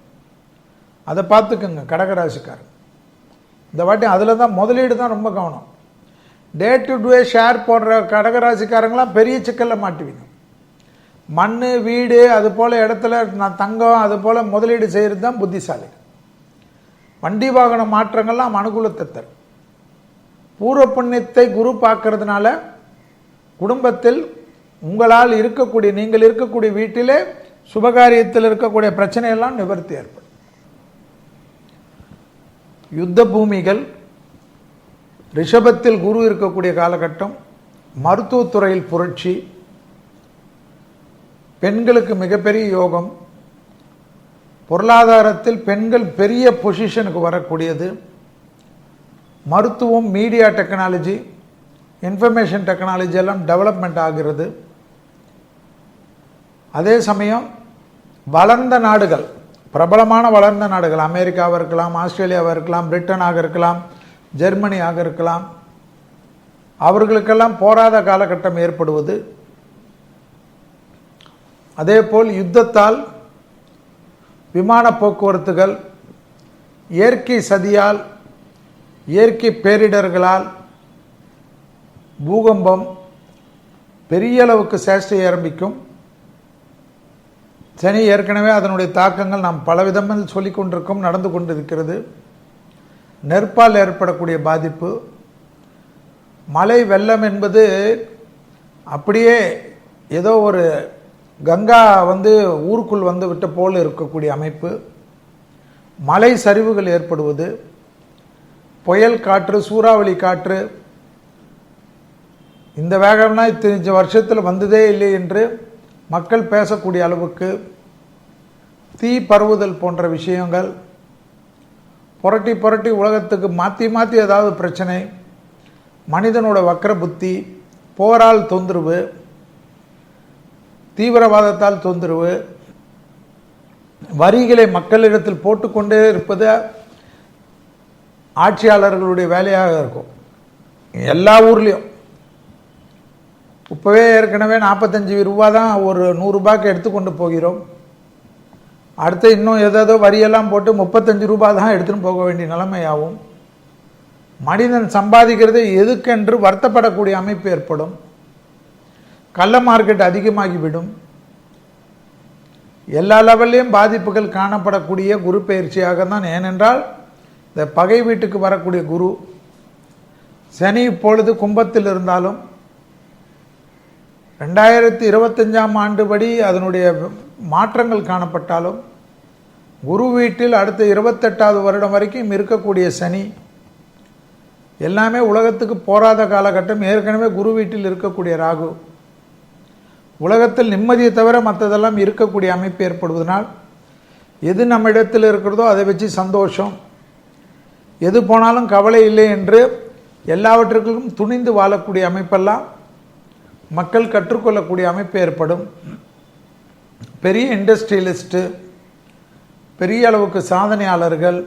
அதை பார்த்துக்குங்க கடகராசிக்காரங்க. இந்த வாட்டி அதில் தான் முதலீடு தான் ரொம்ப கவனம். டே டு டே ஷேர் போடுற கடகராசிக்காரங்களாம் பெரிய சிக்கலில் மாட்டுவீங்க. மண், வீடு, அது போல் இடத்துல நான் தங்கம், அது போல் முதலீடு செய்கிறது தான் புத்திசாலி. வண்டி வாகன மாற்றங்கள்லாம் அனுகூலத்தை தரும். பூர்வ புண்ணியத்தை குரு பார்க்கறதுனால குடும்பத்தில் உங்களால் இருக்கக்கூடிய, நீங்கள் இருக்கக்கூடிய வீட்டிலே சுபகாரியத்தில் இருக்கக்கூடிய பிரச்சனையெல்லாம் நிவர்த்தி ஏற்படும். யுத்த பூமிகள், ரிஷபத்தில் குரு இருக்கக்கூடிய காலகட்டம், மருத்துவத்துறையில் புரட்சி, பெண்களுக்கு மிகப்பெரிய யோகம், பொருளாதாரத்தில் பெண்கள் பெரிய பொசிஷனுக்கு வரக்கூடியது, மருத்துவம், மீடியா டெக்னாலஜி, இன்ஃபர்மேஷன் டெக்னாலஜி எல்லாம் டெவலப்மெண்ட் ஆகிறது. அதே சமயம் வளர்ந்த நாடுகள், பிரபலமான வளர்ந்த நாடுகள், அமெரிக்காவாக இருக்கலாம், ஆஸ்திரேலியாவாக இருக்கலாம், பிரிட்டனாக இருக்கலாம், ஜெர்மனியாக இருக்கலாம், அவர்களுக்கெல்லாம் போராத காலகட்டம் ஏற்படுவது. அதேபோல் யுத்தத்தால், விமான போக்குவரத்துகள், இயற்கை சதியால், இயற்கை பேரிடர்களால், பூகம்பம், பெரிய அளவுக்கு சேஷ்டை ஆரம்பிக்கும். சனி ஏற்கனவே அதனுடைய தாக்கங்கள் நாம் பலவிதமாக சொல்லிக் கொண்டிருக்கோம், நடந்து கொண்டிருக்கிறது. நெருப்பால் ஏற்படக்கூடிய பாதிப்பு, மழை வெள்ளம் என்பது அப்படியே ஏதோ ஒரு கங்கா ஊருக்குள் விட்ட போல் இருக்கக்கூடிய அமைப்பு. மலை சரிவுகள் ஏற்படுவது, புயல் காற்று, சூறாவளி காற்று, இந்த வேகம்னா இத்தனை வருஷத்தில் வந்ததே இல்லை என்று மக்கள் பேசக்கூடிய அளவுக்கு தீ பரவுதல் போன்ற விஷயங்கள், புரட்டி புரட்டி உலகத்துக்கு மாற்றி மாற்றி ஏதாவது பிரச்சனை, மனிதனோட வக்கர புத்தி, போரால் தொந்தரவு, தீவிரவாதத்தால் தொந்தரவு, வரிகளை மக்களிடத்தில் போட்டுக்கொண்டே இருப்பது ஆட்சியாளர்களுடைய வேலையாக இருக்கும். எல்லா ஊர்லேயும் இப்போவே ஏற்கனவே 45 ரூபா தான் ஒரு 100 ரூபாய்க்கு எடுத்துக்கொண்டு போகிறோம். அடுத்து இன்னும் ஏதோ வரியெல்லாம் போட்டு 35 ரூபா தான் எடுத்துன்னு போக வேண்டிய நிலைமையாகும். மனிதன் சம்பாதிக்கிறது எதுக்கென்று வருத்தப்படக்கூடிய அமைப்பு ஏற்படும். கள்ள மார்க்கெட் அதிகமாகிவிடும். எல்லா லெவல்லையும் பாதிப்புகள் காணப்படக்கூடிய குரு பயிற்சியாக தான். ஏனென்றால் இந்த பகை வீட்டுக்கு வரக்கூடிய குரு, சனி இப்பொழுது கும்பத்தில் இருந்தாலும் 2025ஆம் ஆண்டு படி அதனுடைய மாற்றங்கள் காணப்பட்டாலும், குரு வீட்டில் அடுத்த 28வது வருடம் வரைக்கும் இருக்கக்கூடிய சனி எல்லாமே உலகத்துக்கு போராத காலகட்டம். ஏற்கனவே குரு வீட்டில் இருக்கக்கூடிய ராகு, உலகத்தில் நிம்மதியை தவிர மற்றதெல்லாம் இருக்கக்கூடிய அமைப்பு ஏற்படுவதனால், எது நம்ம இடத்தில் இருக்கிறதோ அதை வச்சு சந்தோஷம், எது போனாலும் கவலை இல்லை என்று எல்லாவற்றுக்கும் துணிந்து வாழக்கூடிய அமைப்பெல்லாம் மக்கள் கற்றுக்கொள்ளக்கூடிய அமைப்பு ஏற்படும். பெரிய இண்டஸ்ட்ரியலிஸ்ட்டு, பெரிய அளவுக்கு சாதனையாளர்கள்,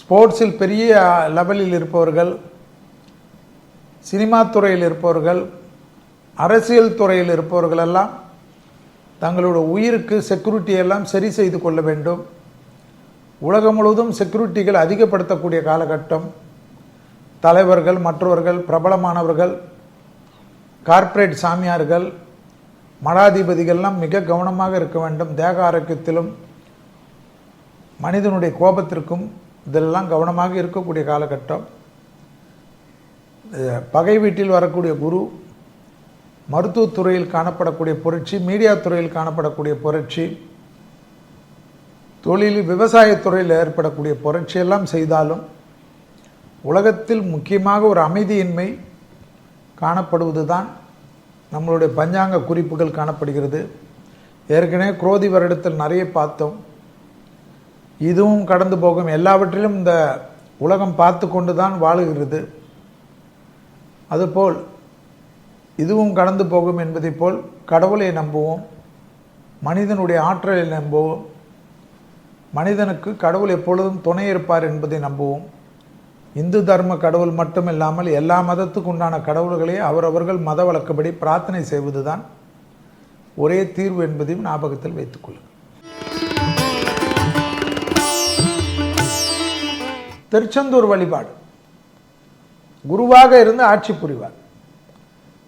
ஸ்போர்ட்ஸில் பெரிய லெவலில் இருப்பவர்கள், சினிமா துறையில் இருப்பவர்கள், அரசியல் துறையில் இருப்பவர்கள் எல்லாம் தங்களோட உயிருக்கு செக்யூரிட்டி எல்லாம் சரி செய்து கொள்ள வேண்டும். உலகம் முழுவதும் செக்யூரிட்டிகள் அதிகப்படுத்தக்கூடிய காலகட்டம். தலைவர்கள், மற்றவர்கள், பிரபலமானவர்கள், கார்ப்பரேட் சாமியார்கள், மடாதிபதிகள்லாம் மிக கவனமாக இருக்க வேண்டும். தேக ஆரோக்கியத்திலும் மனிதனுடைய கோபத்திற்கும் இதெல்லாம் கவனமாக இருக்கக்கூடிய காலகட்டம். பகை வீட்டில் வரக்கூடிய குரு, மருத்துவத்துறையில் காணப்படக்கூடிய புரட்சி, மீடியா துறையில் காணப்படக்கூடிய புரட்சி, தொழில், விவசாயத்துறையில் ஏற்படக்கூடிய புரட்சி எல்லாம் செய்தாலும் உலகத்தில் முக்கியமாக ஒரு அமைதியின்மை காணப்படுவது தான் நம்மளுடைய பஞ்சாங்க குறிப்புகள் காணப்படுகிறது. ஏற்கனவே குரோதி வருடத்தில் நிறைய பார்த்தோம். இதுவும் கடந்து போகும். எல்லாவற்றிலும் இந்த உலகம் பார்த்து கொண்டு தான் வாழுகிறது. அதுபோல் இதுவும் கடந்து போகும் என்பதை போல் கடவுளை நம்புவோம், மனிதனுடைய ஆற்றலை நம்புவோம், மனிதனுக்கு கடவுள் எப்பொழுதும் துணை இருப்பார் என்பதை நம்புவோம். இந்து தர்ம கடவுள் மட்டும் இல்லாமல் எல்லா மதத்துக்கு உண்டான கடவுள்களை அவரவர்கள் மத வழக்கப்படி பிரார்த்தனை செய்வதுதான் ஒரே தீர்வு என்பதையும் ஞாபகத்தில் வைத்துக் கொள்ளுங்கள். திருச்செந்தூர் வழிபாடு. குருவாக இருந்து ஆட்சி புரிவார்.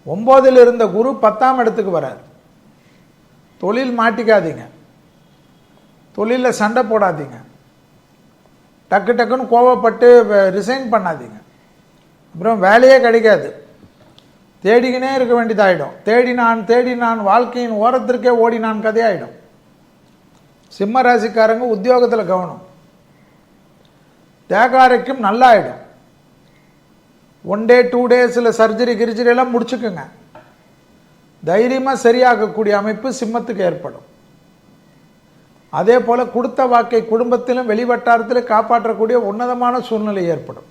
9ல் இருந்த குரு 10ஆம் இடத்துக்கு வரார். தொழில் மாட்டிக்காதீங்க, தொழிலில் சண்டை போடாதீங்க, டக்கு டக்குன்னு கோவப்பட்டு ரிசைன் பண்ணாதீங்க, அப்புறம் வேலையே கிடைக்காது, தேடிக்கினே இருக்க வேண்டியதாயிடும். தேடினான் வாழ்க்கையின் ஓரத்திற்கே ஓடினான் கதையாயிடும். சிம்ம ராசிக்காரங்க உத்தியோகத்தில் கவனம். தேகாரைக்கும் நல்லாயிடும். 1 டே 2 டேஸில் சர்ஜரி கிரிஜரி எல்லாம் முடிச்சுக்குங்க. தைரியமாக சரியாகக்கூடிய அமைப்பு சிம்மத்துக்கு ஏற்படும். அதே போல் கொடுத்த வாக்கை குடும்பத்திலும் வெளிவட்டாரத்திலும் காப்பாற்றக்கூடிய உன்னதமான சூழ்நிலை ஏற்படும்.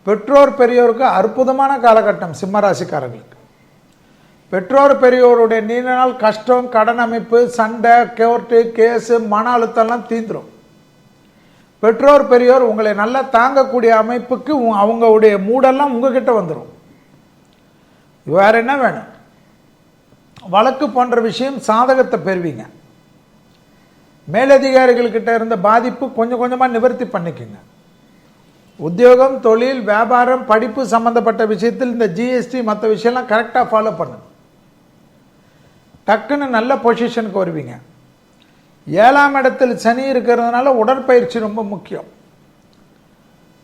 பெற்றோர் பெரியோருக்கு அற்புதமான காலகட்டம் சிம்ம ராசிக்காரர்களுக்கு. பெற்றோர் பெரியோருடைய நீண்ட நாள் கஷ்டம், கடன் அமைப்பு, சண்டை, கோர்ட்டு கேஸு, மன அழுத்தம்லாம் தீந்துரும். பெற்றோர் பெரியோர் உங்களை நல்லா தாங்கக்கூடிய அமைப்புக்கு அவங்களுடைய மூடெல்லாம் உங்ககிட்ட வந்துடும். வேற என்ன வேணும்? வழக்கு போன்ற விஷயம் சாதகத்தை பெறுவீங்க. மேலதிகாரிகள்கிட்ட இருந்த பாதிப்பு கொஞ்சம் கொஞ்சமாக நிவர்த்தி பண்ணிக்கோங்க. உத்தியோகம், தொழில், வியாபாரம், படிப்பு சம்பந்தப்பட்ட விஷயத்தில் இந்த ஜிஎஸ்டி மற்ற விஷயம்லாம் கரெக்டாக ஃபாலோ பண்ணுங்க. டக்குன்னு நல்ல பொசிஷனுக்கு வருவீங்க. 7ஆம் இடத்தில் சனி இருக்கிறதுனால உடற்பயிற்சி ரொம்ப முக்கியம்.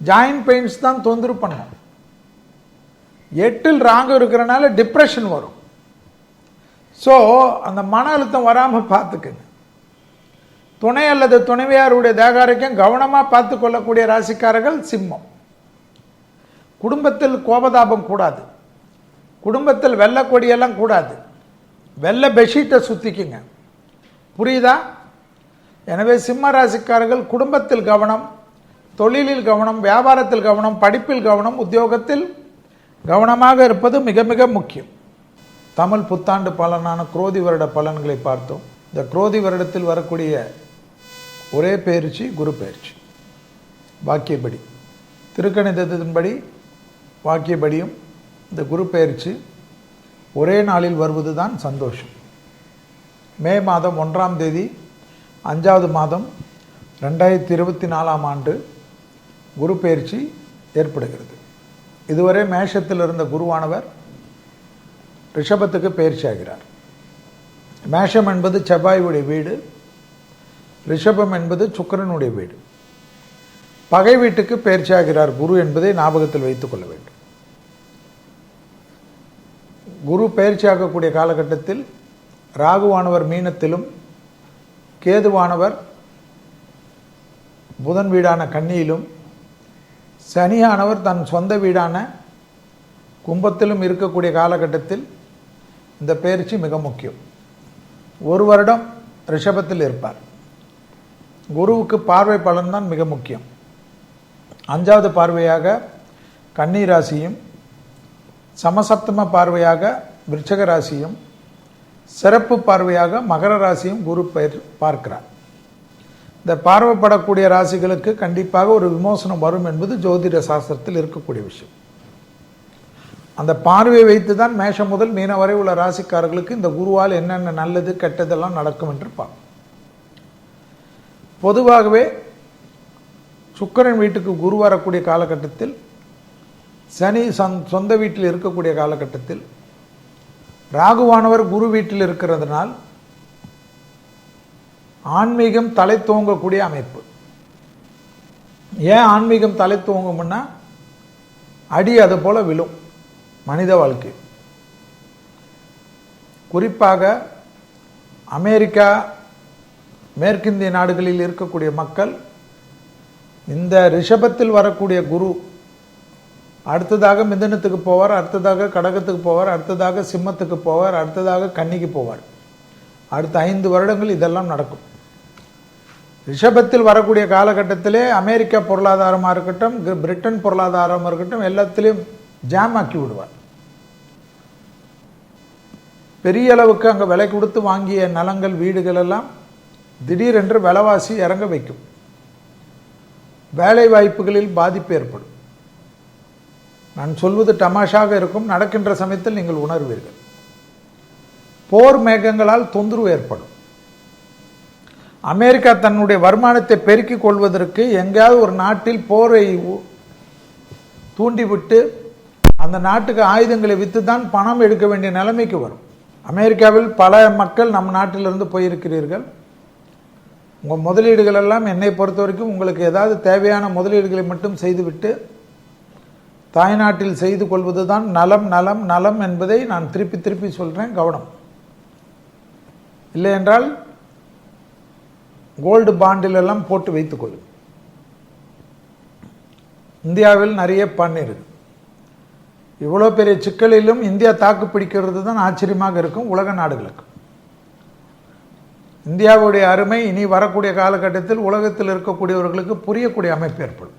ஜாயின்ட் பெயின்ஸ் தான் தொந்தரவு பண்ணும். 8ல் ராகு இருக்கிறனால டிப்ரெஷன் வரும். ஸோ அந்த மன அழுத்தம் வராமல் பார்த்துக்குங்க. துணை அல்லது துணைவியாருடைய தேகாரைக்கும் கவனமாக பார்த்து கொள்ளக்கூடிய ராசிக்காரர்கள் சிம்மம். குடும்பத்தில் கோபதாபம் கூடாது. குடும்பத்தில் வெள்ளை கொடியெல்லாம் கூடாது. வெள்ளை பெட்ஷீட்டை சுற்றிக்குங்க. புரியுதா? எனவே சிம்ம ராசிக்காரர்கள் குடும்பத்தில் கவனம், தொழிலில் கவனம், வியாபாரத்தில் கவனம், படிப்பில் கவனம், உத்தியோகத்தில் கவனமாக இருப்பது மிக மிக முக்கியம். தமிழ் புத்தாண்டு பலனான குரோதி வருட பலன்களை பார்த்தோம். இந்த குரோதி வருடத்தில் வரக்கூடிய ஒரே பயிற்சி குரு பயிற்சி. வாக்கியப்படி திருக்கணிதத்தின்படி வாக்கியப்படியும் இந்த குரு பயிற்சி ஒரே நாளில் வருவது தான் சந்தோஷம். மே மாதம் 1ஆம் தேதி 5வது மாதம் 2024ஆம் ஆண்டு குரு பயிற்சி ஏற்படுகிறது. இதுவரை மேஷத்தில் இருந்த குருவானவர் ரிஷபத்துக்கு பயிற்சி ஆகிறார். மேஷம் என்பது செவ்வாயுடைய வீடு, ரிஷபம் என்பது சுக்கிரனுடைய வீடு. பகை வீட்டுக்கு பயிற்சி ஆகிறார் குரு என்பதை ஞாபகத்தில் வைத்துக் கொள்ள வேண்டும். குரு பயிற்சியாகக்கூடிய காலகட்டத்தில் ராகுவானவர் மீனத்திலும், கேதுவானவர் புதன் வீடான கன்னியிலும், சனியானவர் தன் சொந்த வீடான கும்பத்திலும் இருக்கக்கூடிய காலகட்டத்தில் இந்த பயிற்சி மிக முக்கியம். 1 வருடம் ரிஷபத்தில் இருப்பார். குருவுக்கு பார்வை பலன் தான் மிக முக்கியம். 5வது பார்வையாக கன்னி ராசியும், சமசப்தம பார்வையாக விருச்சக ராசியும், சிறப்பு பார்வையாக மகர ராசியும் குரு பார்க்கிறார். இந்த பார்வைப்படக்கூடிய ராசிகளுக்கு கண்டிப்பாக ஒரு விமோசனம் வரும் என்பது ஜோதிட சாஸ்திரத்தில் இருக்கக்கூடிய விஷயம். அந்த பார்வையை வைத்து தான் மேஷம் முதல் மீனம் வரை உள்ள ராசிக்காரர்களுக்கு இந்த குருவால் என்னென்ன நல்லது கெட்டதெல்லாம் நடக்கும் என்று பார்ப்போம். பொதுவாகவே சுக்கிரன் வீட்டுக்கு குரு வரக்கூடிய காலகட்டத்தில், சனி சொந்த வீட்டில் இருக்கக்கூடிய காலகட்டத்தில், ராகுவானவர் குரு வீட்டில் இருக்கிறதுனால் ஆன்மீகம் தலை தூங்கக்கூடிய அமைப்பு. ஏன் ஆன்மீகம் தலை தூங்கும்னா அடி அது போல விழும் மனித வாழ்க்கை. குறிப்பாக அமெரிக்கா, மேற்கிந்திய நாடுகளில் இருக்கக்கூடிய மக்கள் இந்த ரிஷபத்தில் வரக்கூடிய குரு அடுத்ததாக மிதுனத்துக்கு போவார், அடுத்ததாக கடகத்துக்கு போவார், அடுத்ததாக சிம்மத்துக்கு போவார், அடுத்ததாக கன்னிக்கு போவார். அடுத்த 5 வருடங்கள் இதெல்லாம் நடக்கும். ரிஷபத்தில் வரக்கூடிய காலகட்டத்திலே அமெரிக்கா பொருளாதாரமாக இருக்கட்டும், பிரிட்டன் பொருளாதாரமாக இருக்கட்டும், எல்லாத்திலையும் ஜாம் ஆக்கி விடுவார். பெரிய அளவுக்கு அங்கே விலை கொடுத்து வாங்கிய நலங்கள், வீடுகள் எல்லாம் திடீரென்று விலைவாசி இறங்க வைக்கும். வேலை வாய்ப்புகளில் பாதிப்பு ஏற்படும். நான் சொல்வது தமாஷாக இருக்கும், நடக்கின்ற சமயத்தில் நீங்கள் உணர்வீர்கள். போர் மேகங்களால் தொந்தரவு ஏற்படும். அமெரிக்கா தன்னுடைய வருமானத்தை பெருக்கிக் கொள்வதற்கு எங்கேயாவது ஒரு நாட்டில் போரை தூண்டிவிட்டு அந்த நாட்டுக்கு ஆயுதங்களை விற்று தான் பணம் எடுக்க வேண்டிய நிலைமைக்கு வரும். அமெரிக்காவில் பல மக்கள் நம் நாட்டிலிருந்து போயிருக்கிறீர்கள். உங்கள் முதலீடுகள் எல்லாம் என்னை பொறுத்த வரைக்கும் உங்களுக்கு ஏதாவது தேவையான முதலீடுகளை மட்டும் செய்துவிட்டு தாய்நாட்டில் செய்து கொள்வது தான் நலம் நலம் நலம் என்பதை நான் திருப்பி திருப்பி சொல்கிறேன். கவனம். இல்லை என்றால் கோல்டு பாண்டில் எல்லாம் போட்டு வைத்துக்கொள்ளும். இந்தியாவில் நிறைய பண்ணிருக்கு. இவ்வளோ பெரிய சிக்கலிலும் இந்தியா தாக்கு பிடிக்கிறது தான் ஆச்சரியமாக இருக்கும் உலக நாடுகளுக்கு. இந்தியாவுடைய அருமை இனி வரக்கூடிய காலகட்டத்தில் உலகத்தில் இருக்கக்கூடியவர்களுக்கு புரியக்கூடிய அமைப்பு ஏற்படும்.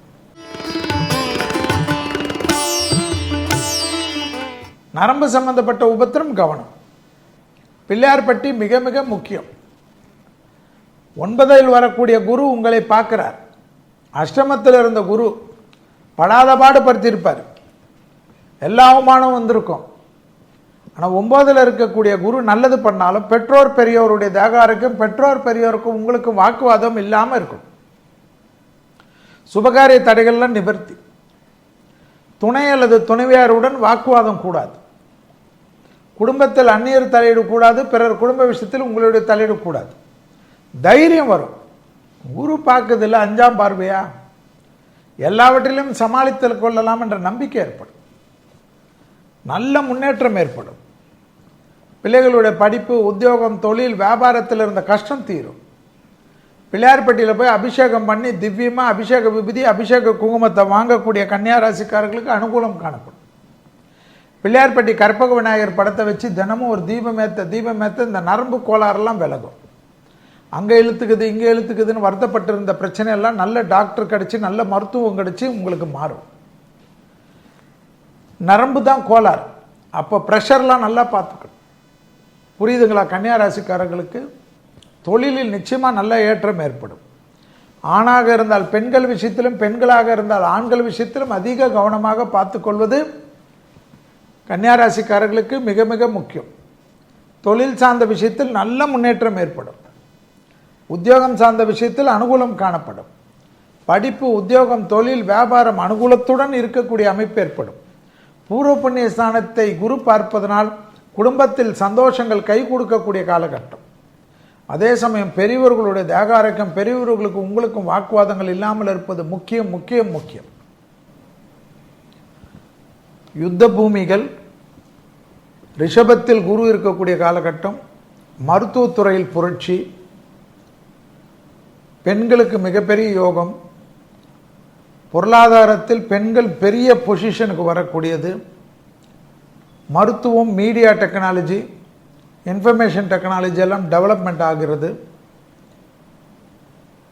நரம்பு சம்பந்தப்பட்ட உபத்திரம் கவனம். பிள்ளையார்பட்டி மிக மிக முக்கியம். 9ல் வரக்கூடிய குரு உங்களை பார்க்கிறார். அஷ்டமத்தில் இருந்த குரு படாத பாடுபடுத்தியிருப்பார். எல்லா அவமானம் வந்திருக்கும். ஆனால் 9ல் இருக்கக்கூடிய குரு நல்லது பண்ணாலும் பெற்றோர் பெரியோருடைய தேகாருக்கும் பெற்றோர் பெரியோருக்கும் உங்களுக்கு வாக்குவாதம் இல்லாமல் இருக்கும். சுபகாரிய தடைகள்லாம் நிவர்த்தி. துணை அல்லது துணைவியாருடன் வாக்குவாதம் கூடாது. குடும்பத்தில் அந்நியர் தலையிடக்கூடாது. பிறர் குடும்ப விஷயத்தில் உங்களுடைய தலையிடக்கூடாது. தைரியம் வரும். குரு பார்க்குதில்ல, 5ஆம் பார்வையா, எல்லாவற்றிலும் சமாளித்து கொள்ளலாம் என்ற நம்பிக்கை ஏற்படும். நல்ல முன்னேற்றம் ஏற்படும். பிள்ளைகளுடைய படிப்பு, உத்தியோகம், தொழில், வியாபாரத்தில் இருந்த கஷ்டம் தீரும். பிள்ளையார்பட்டியில் போய் அபிஷேகம் பண்ணி திவ்யமாக அபிஷேக விபூதி, அபிஷேக குங்குமத்தை வாங்கக்கூடிய கன்னியா ராசிக்காரர்களுக்கு அனுகூலம் காணப்படும். பிள்ளையார்பட்டி கற்பக விநாயகர் படத்தை வச்சு தினமும் ஒரு தீபமேத்த இந்த நரம்பு கோளாறுலாம் விலகும். அங்கே இழுத்துக்குது இங்கே இழுத்துக்குதுன்னு வருத்தப்பட்டிருந்த பிரச்சனையெல்லாம் நல்ல டாக்டர் கிடச்சி நல்ல மருத்துவம் கிடச்சி உங்களுக்கு மாறும். நரம்பு தான் கோளாறு. அப்போ ப்ரெஷர்லாம் நல்லா பார்த்துக்கணும். புரியுதுங்களா? கன்னியா ராசிக்காரர்களுக்கு தொழிலில் நிச்சயமாக நல்ல ஏற்றம் ஏற்படும். ஆணாக இருந்தால் பெண்கள் விஷயத்திலும், பெண்களாக இருந்தால் ஆண்கள் விஷயத்திலும் அதிக கவனமாக பார்த்து கொள்வது கன்னியா ராசிக்காரர்களுக்கு மிக மிக முக்கியம். தொழில் சார்ந்த விஷயத்தில் நல்ல முன்னேற்றம் ஏற்படும். உத்தியோகம் சார்ந்த விஷயத்தில் அனுகூலம் காணப்படும். படிப்பு, உத்தியோகம், தொழில், வியாபாரம் அனுகூலத்துடன் இருக்கக்கூடிய அமைப்பு ஏற்படும். பூர்வ புண்ணிய ஸ்தானத்தை குரு பார்ப்பதனால் குடும்பத்தில் சந்தோஷங்கள் கை கொடுக்கக்கூடிய காலகட்டம். அதே சமயம் பெரியவர்களுடைய தேகாரக்கம், பெரியவர்களுக்கு உங்களுக்கும் வாக்குவாதங்கள் இல்லாமல் இருப்பது முக்கியம் முக்கியம் முக்கியம். யுத்த பூமிகள் ரிஷபத்தில் குரு இருக்கக்கூடிய காலகட்டம். மருத்துவத்துறையில் புரட்சி. பெண்களுக்கு மிகப்பெரிய யோகம். பொருளாதாரத்தில் பெண்கள் பெரிய பொசிஷனுக்கு வரக்கூடியது. மருத்துவம், மீடியா டெக்னாலஜி, இன்ஃபர்மேஷன் டெக்னாலஜி எல்லாம் டெவலப்மெண்ட் ஆகிறது.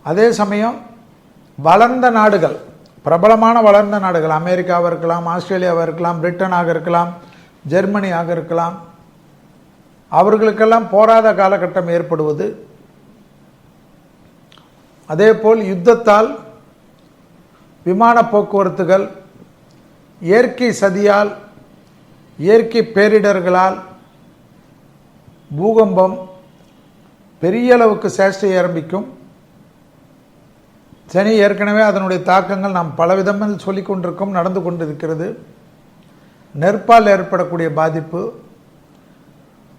அதே சமயம் வளர்ந்த நாடுகள், பிரபலமான வளர்ந்த நாடுகள், அமெரிக்காவாக இருக்கலாம், ஆஸ்திரேலியாவாக இருக்கலாம், பிரிட்டனாக இருக்கலாம், ஜெர்மனியாக இருக்கலாம், அவர்களுக்கெல்லாம் போராத காலகட்டம் ஏற்படுவது. அதேபோல் யுத்தத்தால், விமான போக்குவரத்துகள், இயற்கை சதியால், இயற்கை பேரிடர்களால், பூகம்பம் பெரிய அளவுக்கு சேஷ்டை ஆரம்பிக்கும். சனி ஏற்கனவே அதனுடைய தாக்கங்கள் நாம் பலவிதமாக சொல்லிக் கொண்டிருக்கோம், நடந்து கொண்டிருக்கிறது. நெருப்பால் ஏற்படக்கூடிய பாதிப்பு,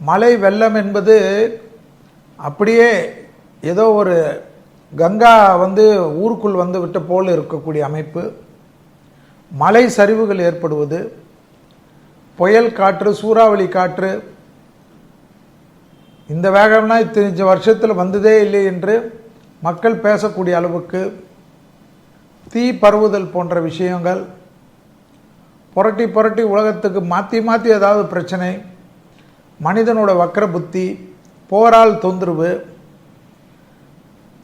மழை வெள்ளம் என்பது அப்படியே ஏதோ ஒரு கங்கா ஊருக்குள் விட்ட போல் இருக்கக்கூடிய அமைப்பு. மலை சரிவுகள் ஏற்படுவது, புயல் காற்று, சூறாவளி காற்று, இந்த வேகம்னா இத்தனை வருஷத்தில் வந்ததே இல்லை என்று மக்கள் பேசக்கூடிய அளவுக்கு தீ பரவுதல் போன்ற விஷயங்கள், புரட்டி புரட்டி உலகத்துக்கு மாற்றி மாற்றி ஏதாவது பிரச்சனை, மனிதனோட வக்கர புத்தி, போரால் தொந்தரவு,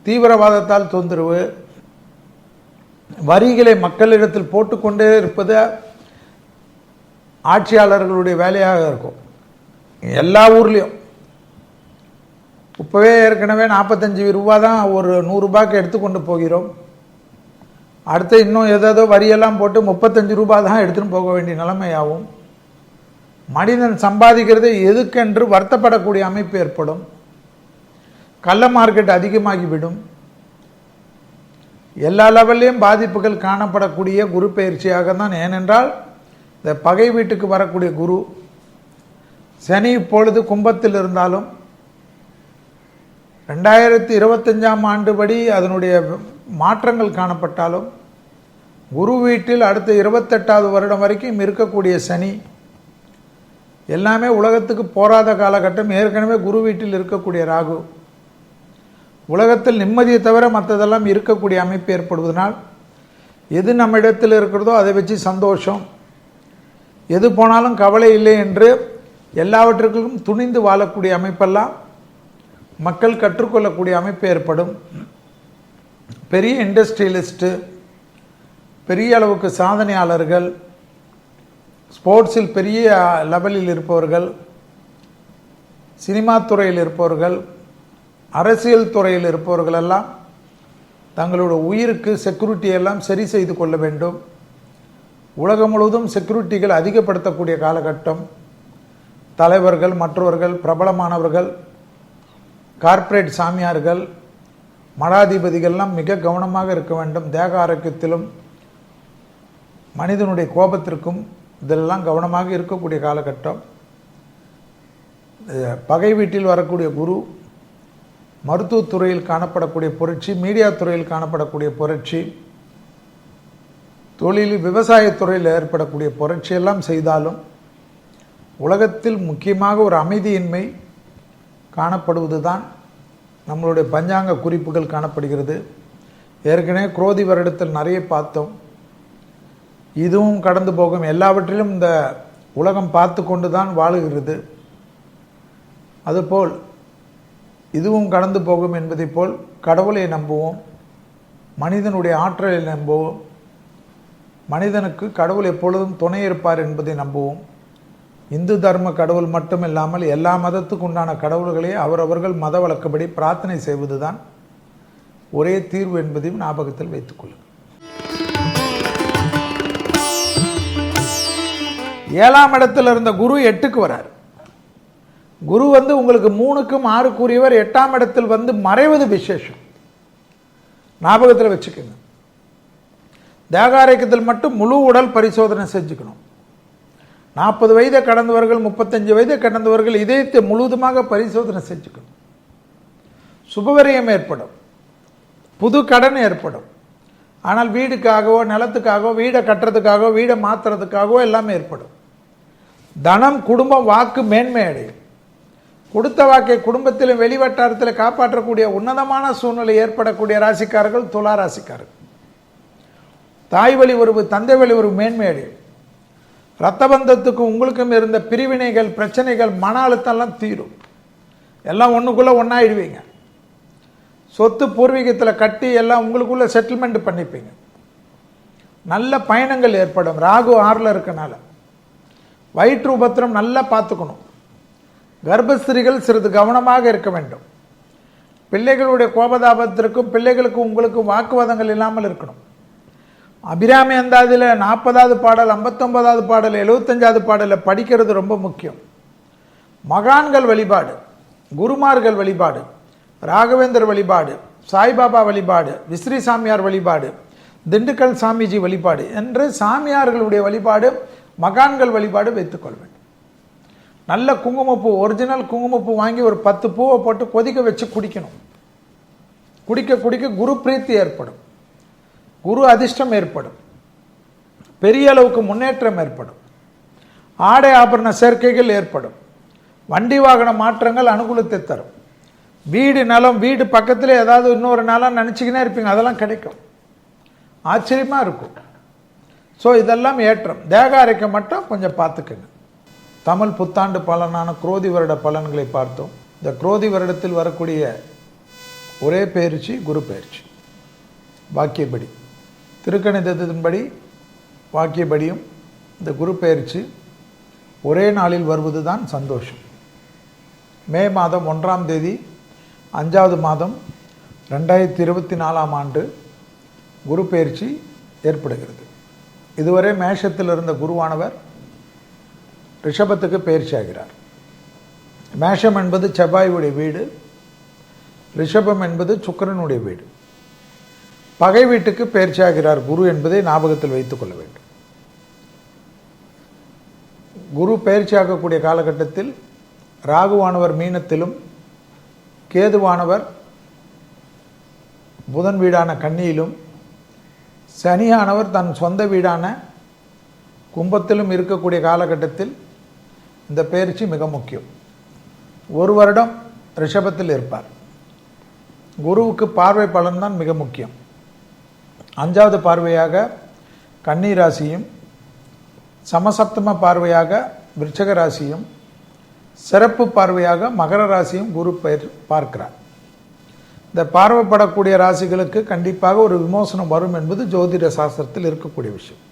தீவிரவாதத்தால் தொந்தரவு, வரிகளை மக்களிடத்தில் போட்டுக்கொண்டே இருப்பது ஆட்சியாளர்களுடைய வேலையாக இருக்கும். எல்லா ஊர்லேயும் இப்போவே ஏற்கனவே 45 ரூபா தான் ஒரு 100 ரூபாய்க்கு எடுத்துக்கொண்டு போகிறோம். அடுத்து இன்னும் ஏதோ வரியெல்லாம் போட்டு 35 ரூபா தான் எடுத்துன்னு போக வேண்டிய நிலைமையாகும். மனிதன் சம்பாதிக்கிறது எதுக்கென்று வருத்தப்படக்கூடிய அமைப்பு ஏற்படும். கள்ள மார்க்கெட் அதிகமாகிவிடும். எல்லா லெவல்லையும் பாதிப்புகள் காணப்படக்கூடிய குரு பயிற்சியாக தான். ஏனென்றால் இந்த பகை வீட்டுக்கு வரக்கூடிய குரு சனி இப்பொழுது கும்பத்தில் இருந்தாலும் 2025ஆம் ஆண்டு படி அதனுடைய மாற்றங்கள் காணப்பட்டாலும் குரு வீட்டில் அடுத்த 28வது வருடம் வரைக்கும் இருக்கக்கூடிய சனி எல்லாமே உலகத்துக்கு போராத காலகட்டம். ஏற்கனவே குரு வீட்டில் இருக்கக்கூடிய ராகு உலகத்தில் நிம்மதியை தவிர மற்றதெல்லாம் இருக்கக்கூடிய அமைப்பு ஏற்படுவதனால் எது நம்ம இடத்தில் இருக்கிறதோ அதை வச்சு சந்தோஷம், எது போனாலும் கவலை இல்லை என்று எல்லாவற்றுக்கும் துணிந்து வாழக்கூடிய அமைப்பெல்லாம் மக்கள் கற்றுக்கொள்ளக்கூடிய அமைப்பு ஏற்படும். பெரிய இண்டஸ்ட்ரியலிஸ்ட்டு, பெரிய அளவுக்கு சாதனையாளர்கள், ஸ்போர்ட்ஸில் பெரிய லெவலில் இருப்பவர்கள், சினிமா துறையில் இருப்பவர்கள், அரசியல் துறையில் இருப்பவர்கள் எல்லாம் தங்களோட உயிருக்கு செக்யூரிட்டி எல்லாம் சரி செய்து கொள்ள வேண்டும். உலகம் முழுவதும் செக்யூரிட்டிகள் அதிகப்படுத்தக்கூடிய காலகட்டம். தலைவர்கள், மற்றவர்கள், பிரபலமானவர்கள், கார்ப்பரேட் சாமியார்கள், மடாதிபதிகள்லாம் மிக கவனமாக இருக்க வேண்டும். தேக ஆரோக்கியத்திலும் மனிதனுடைய கோபத்திற்கும் இதெல்லாம் கவனமாக இருக்கக்கூடிய காலகட்டம். பகை வீட்டில் வரக்கூடிய குரு மருத்துவத்துறையில் காணப்படக்கூடிய புரட்சி, மீடியா துறையில் காணப்படக்கூடிய புரட்சி, தொழில் விவசாயத்துறையில் ஏற்படக்கூடிய புரட்சி எல்லாம் செய்தாலும் உலகத்தில் முக்கியமாக ஒரு அமைதியின்மை காணப்படுவது தான் நம்மளுடைய பஞ்சாங்க குறிப்புகள் காணப்படுகிறது. ஏற்கனவே குரோதி வருடத்தில் நிறைய பார்த்தோம். இதுவும் கடந்து போகும். எல்லாவற்றிலும் இந்த உலகம் பார்த்து கொண்டு தான் வாழுகிறது. அதுபோல் இதுவும் கடந்து போகும் என்பதை போல் கடவுளை நம்புவோம், மனிதனுடைய ஆற்றலை நம்புவோம். மனிதனுக்கு கடவுள் எப்பொழுதும் துணை இருப்பார் என்பதை நம்புவோம். இந்து தர்ம கடவுள் மட்டும் இல்லாமல் எல்லா மதத்துக்கு உண்டான கடவுள்களே அவரவர்கள் மத வழக்கப்படி பிரார்த்தனை செய்வதுதான் ஒரே தீர்வு என்பதையும் ஞாபகத்தில் வைத்துக் கொள்ளுங்கள். 7ஆம் இடத்தில் இருந்த குரு 8க்கு வரார். குரு உங்களுக்கு 3க்கும் 6க்குரியவர் 8ஆம் இடத்தில் மறைவது விசேஷம். ஞாபகத்தில் வச்சுக்கோங்க. தேகாரோக்கியத்தில் மட்டும் முழு உடல் பரிசோதனை செஞ்சுக்கணும். 40 வயதை கடந்தவர்கள், 35 வயதை கடந்தவர்கள் இதயத்தை முழுவதுமாக பரிசோதனை செஞ்சுக்கணும். சுபவரியம் ஏற்படும், புது கடன் ஏற்படும். ஆனால் வீடுக்காகவோ நிலத்துக்காகவோ வீடை கட்டுறதுக்காகவோ வீடை மாற்றுறதுக்காகவோ எல்லாமே ஏற்படும். தனம், குடும்பம், வாக்கு மேன்மை அடையும். கொடுத்த வாக்கை குடும்பத்திலும் வெளிவட்டாரத்தில் காப்பாற்றக்கூடிய உன்னதமான சூழ்நிலை ஏற்படக்கூடிய ராசிக்காரர்கள் துலா ராசிக்காரர்கள். தாய் வழி உறவு, தந்தை வழி உறவு மேன்மை அடையும். இரத்த பந்தத்துக்கும் உங்களுக்கும் இருந்த பிரிவினைகள், பிரச்சனைகள், மன அழுத்தம்லாம் தீரும். எல்லாம் ஒன்றுக்குள்ளே ஒன்றாயிடுவீங்க. சொத்து பூர்வீகத்தில் கட்டி எல்லாம் உங்களுக்குள்ளே செட்டில்மெண்ட் பண்ணிப்பீங்க. நல்ல பயணங்கள் ஏற்படும். ராகு 6ல் இருக்கனால வயிற்று உபத்திரம் நல்லா பார்த்துக்கணும். கர்ப்பஸ்திரிகள் சிறிது கவனமாக இருக்க வேண்டும். பிள்ளைகளுடைய கோபதாபத்திற்கும் பிள்ளைகளுக்கும் உங்களுக்கும் வாக்குவாதங்கள் இல்லாமல் இருக்கணும். அபிராமி அந்தாதியில் 40வது பாடல், 59வது பாடல், 75வது பாடலில் படிக்கிறது ரொம்ப முக்கியம். மகான்கள் வழிபாடு, குருமார்கள் வழிபாடு, ராகவேந்தர் வழிபாடு, சாய்பாபா வழிபாடு, விஸ்ரீ சாமியார் வழிபாடு, திண்டுக்கல் சாமிஜி வழிபாடு என்று சாமியார்களுடைய வழிபாடு, மகான்கள் வழிபாடு வைத்துக்கொள்ள வேண்டும். நல்ல குங்குமப்பூ, ஒரிஜினல் குங்குமப்பூ வாங்கி ஒரு 10 பூவை போட்டு கொதிக்க வச்சு குடிக்கணும். குடிக்க குடிக்க குரு பிரீத்தி ஏற்படும், குரு அதிர்ஷ்டம் ஏற்படும், பெரிய அளவுக்கு முன்னேற்றம் ஏற்படும், ஆடை ஆபரண சேர்க்கைகள் ஏற்படும், வண்டி வாகன மாற்றங்கள் அனுகூலத்தை தரும். வீடு நலம், வீடு பக்கத்தில் ஏதாவது இன்னொரு நாளாக நினச்சிக்கினே இருப்பீங்க, அதெல்லாம் கிடைக்கும். ஆச்சரியமாக இருக்கும். ஸோ இதெல்லாம் ஏற்றம். தேக ஆரோக்கியம் மட்டும் கொஞ்சம் பார்த்துக்கங்க. தமிழ் புத்தாண்டு பலனான குரோதி வருட பலன்களை பார்த்தோம். இந்த குரோதி வருடத்தில் வரக்கூடிய ஒரே பயிற்சி குரு பயிற்சி. வாக்கியப்படி திருக்கணிதத்தின்படி வாக்கியப்படியும் இந்த குரு பயிற்சி ஒரே நாளில் வருவது தான் சந்தோஷம். மே மாதம் 1ஆம் தேதி 5வது மாதம் 2024ஆம் ஆண்டு குரு பயிற்சி ஏற்படுகிறது. இதுவரை மேஷத்தில் இருந்த குருவானவர் ரிஷபத்துக்கு பயிற்சி ஆகிறார். மேஷம் என்பது செவ்வாயுடைய வீடு, ரிஷபம் என்பது சுக்கிரனுடைய வீடு. பகை வீட்டுக்கு பயிற்சி ஆகிறார் குரு என்பதை ஞாபகத்தில் வைத்துக் கொள்ள வேண்டும். குரு பயிற்சியாகக்கூடிய காலகட்டத்தில் ராகுவானவர் மீனத்திலும், கேதுவானவர் புதன் வீடான கன்னியிலும், சனியானவர் தன் சொந்த வீடான கும்பத்திலும் இருக்கக்கூடிய காலகட்டத்தில் இந்த பயிற்சி மிக முக்கியம். 1 வருடம் ரிஷபத்தில் இருப்பார். குருவுக்கு பார்வை பலன்தான் மிக முக்கியம். 5வது பார்வையாக கன்னி ராசியும், சமசப்தம பார்வையாக விருச்சக ராசியும், சிறப்பு பார்வையாக மகர ராசியும் குரு பார்க்கிறார். இந்த பார்வைப்படக்கூடிய ராசிகளுக்கு கண்டிப்பாக ஒரு விமோசனம் வரும் என்பது ஜோதிட சாஸ்திரத்தில் இருக்கக்கூடிய விஷயம்.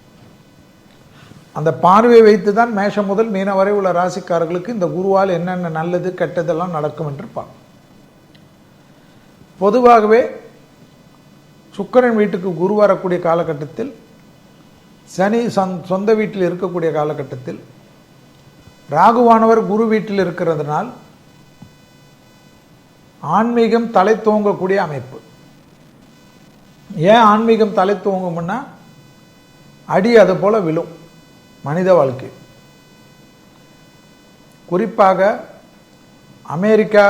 அந்த பார்வையை வைத்து தான் மேஷம் முதல் மீன வரை உள்ள ராசிக்காரர்களுக்கு இந்த குருவால் என்னென்ன நல்லது கெட்டதெல்லாம் நடக்கும் என்று பார்க்கும். பொதுவாகவே சுக்கிரன் வீட்டுக்கு குரு வரக்கூடிய காலகட்டத்தில், சனி சொந்த வீட்டில் இருக்கக்கூடிய காலகட்டத்தில், ராகுவானவர் குரு வீட்டில் இருக்கிறதுனால் ஆன்மீகம் தலை தூங்கக்கூடிய அமைப்பு. ஏன் ஆன்மீகம் தலை தூங்கும்னா அடி அது போல விழும் மனித வாழ்க்கை. குறிப்பாக அமெரிக்கா,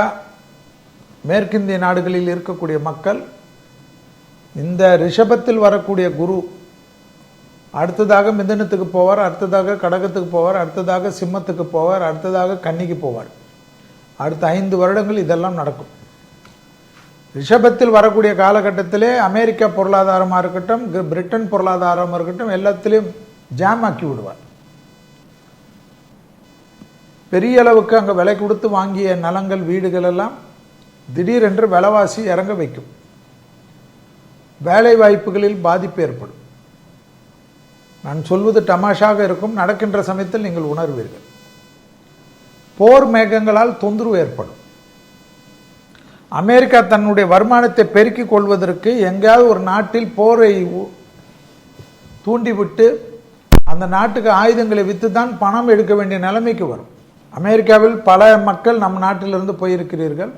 மேற்கிந்திய நாடுகளில் இருக்கக்கூடிய மக்கள் இந்த ரிஷபத்தில் வரக்கூடிய குரு அடுத்ததாக மிதனத்துக்கு போவார், அடுத்ததாக கடகத்துக்கு போவார், அடுத்ததாக சிம்மத்துக்கு போவார், அடுத்ததாக கன்னிக்கு போவார். அடுத்த 5 வருடங்கள் இதெல்லாம் நடக்கும். ரிஷபத்தில் வரக்கூடிய காலகட்டத்திலே அமெரிக்கா பொருளாதாரமாக இருக்கட்டும், பிரிட்டன் பொருளாதாரமாக இருக்கட்டும், எல்லாத்திலையும் ஜாம் ஆக்கி விடுவார். பெரிய அளவுக்கு அங்கே விலை கொடுத்து வாங்கிய நிலங்கள், வீடுகள் எல்லாம் திடீரென்று விலைவாசி இறங்க வைக்கும். வேலை வாய்ப்புகளில் பாதிப்பு ஏற்படும். நான் சொல்வது தமாஷாக இருக்கும், நடக்கின்ற சமயத்தில் நீங்கள் உணர்வீர்கள். போர் மேகங்களால் தொந்தரவு ஏற்படும். அமெரிக்கா தன்னுடைய வருமானத்தை பெருக்கிக் கொள்வதற்கு எங்கேயாவது ஒரு நாட்டில் போரை தூண்டிவிட்டு அந்த நாட்டுக்கு ஆயுதங்களை விற்று தான் பணம் எடுக்க வேண்டிய நிலைமைக்கு வரும். அமெரிக்காவில் பல மக்கள் நம் நாட்டிலிருந்து போயிருக்கிறீர்கள்.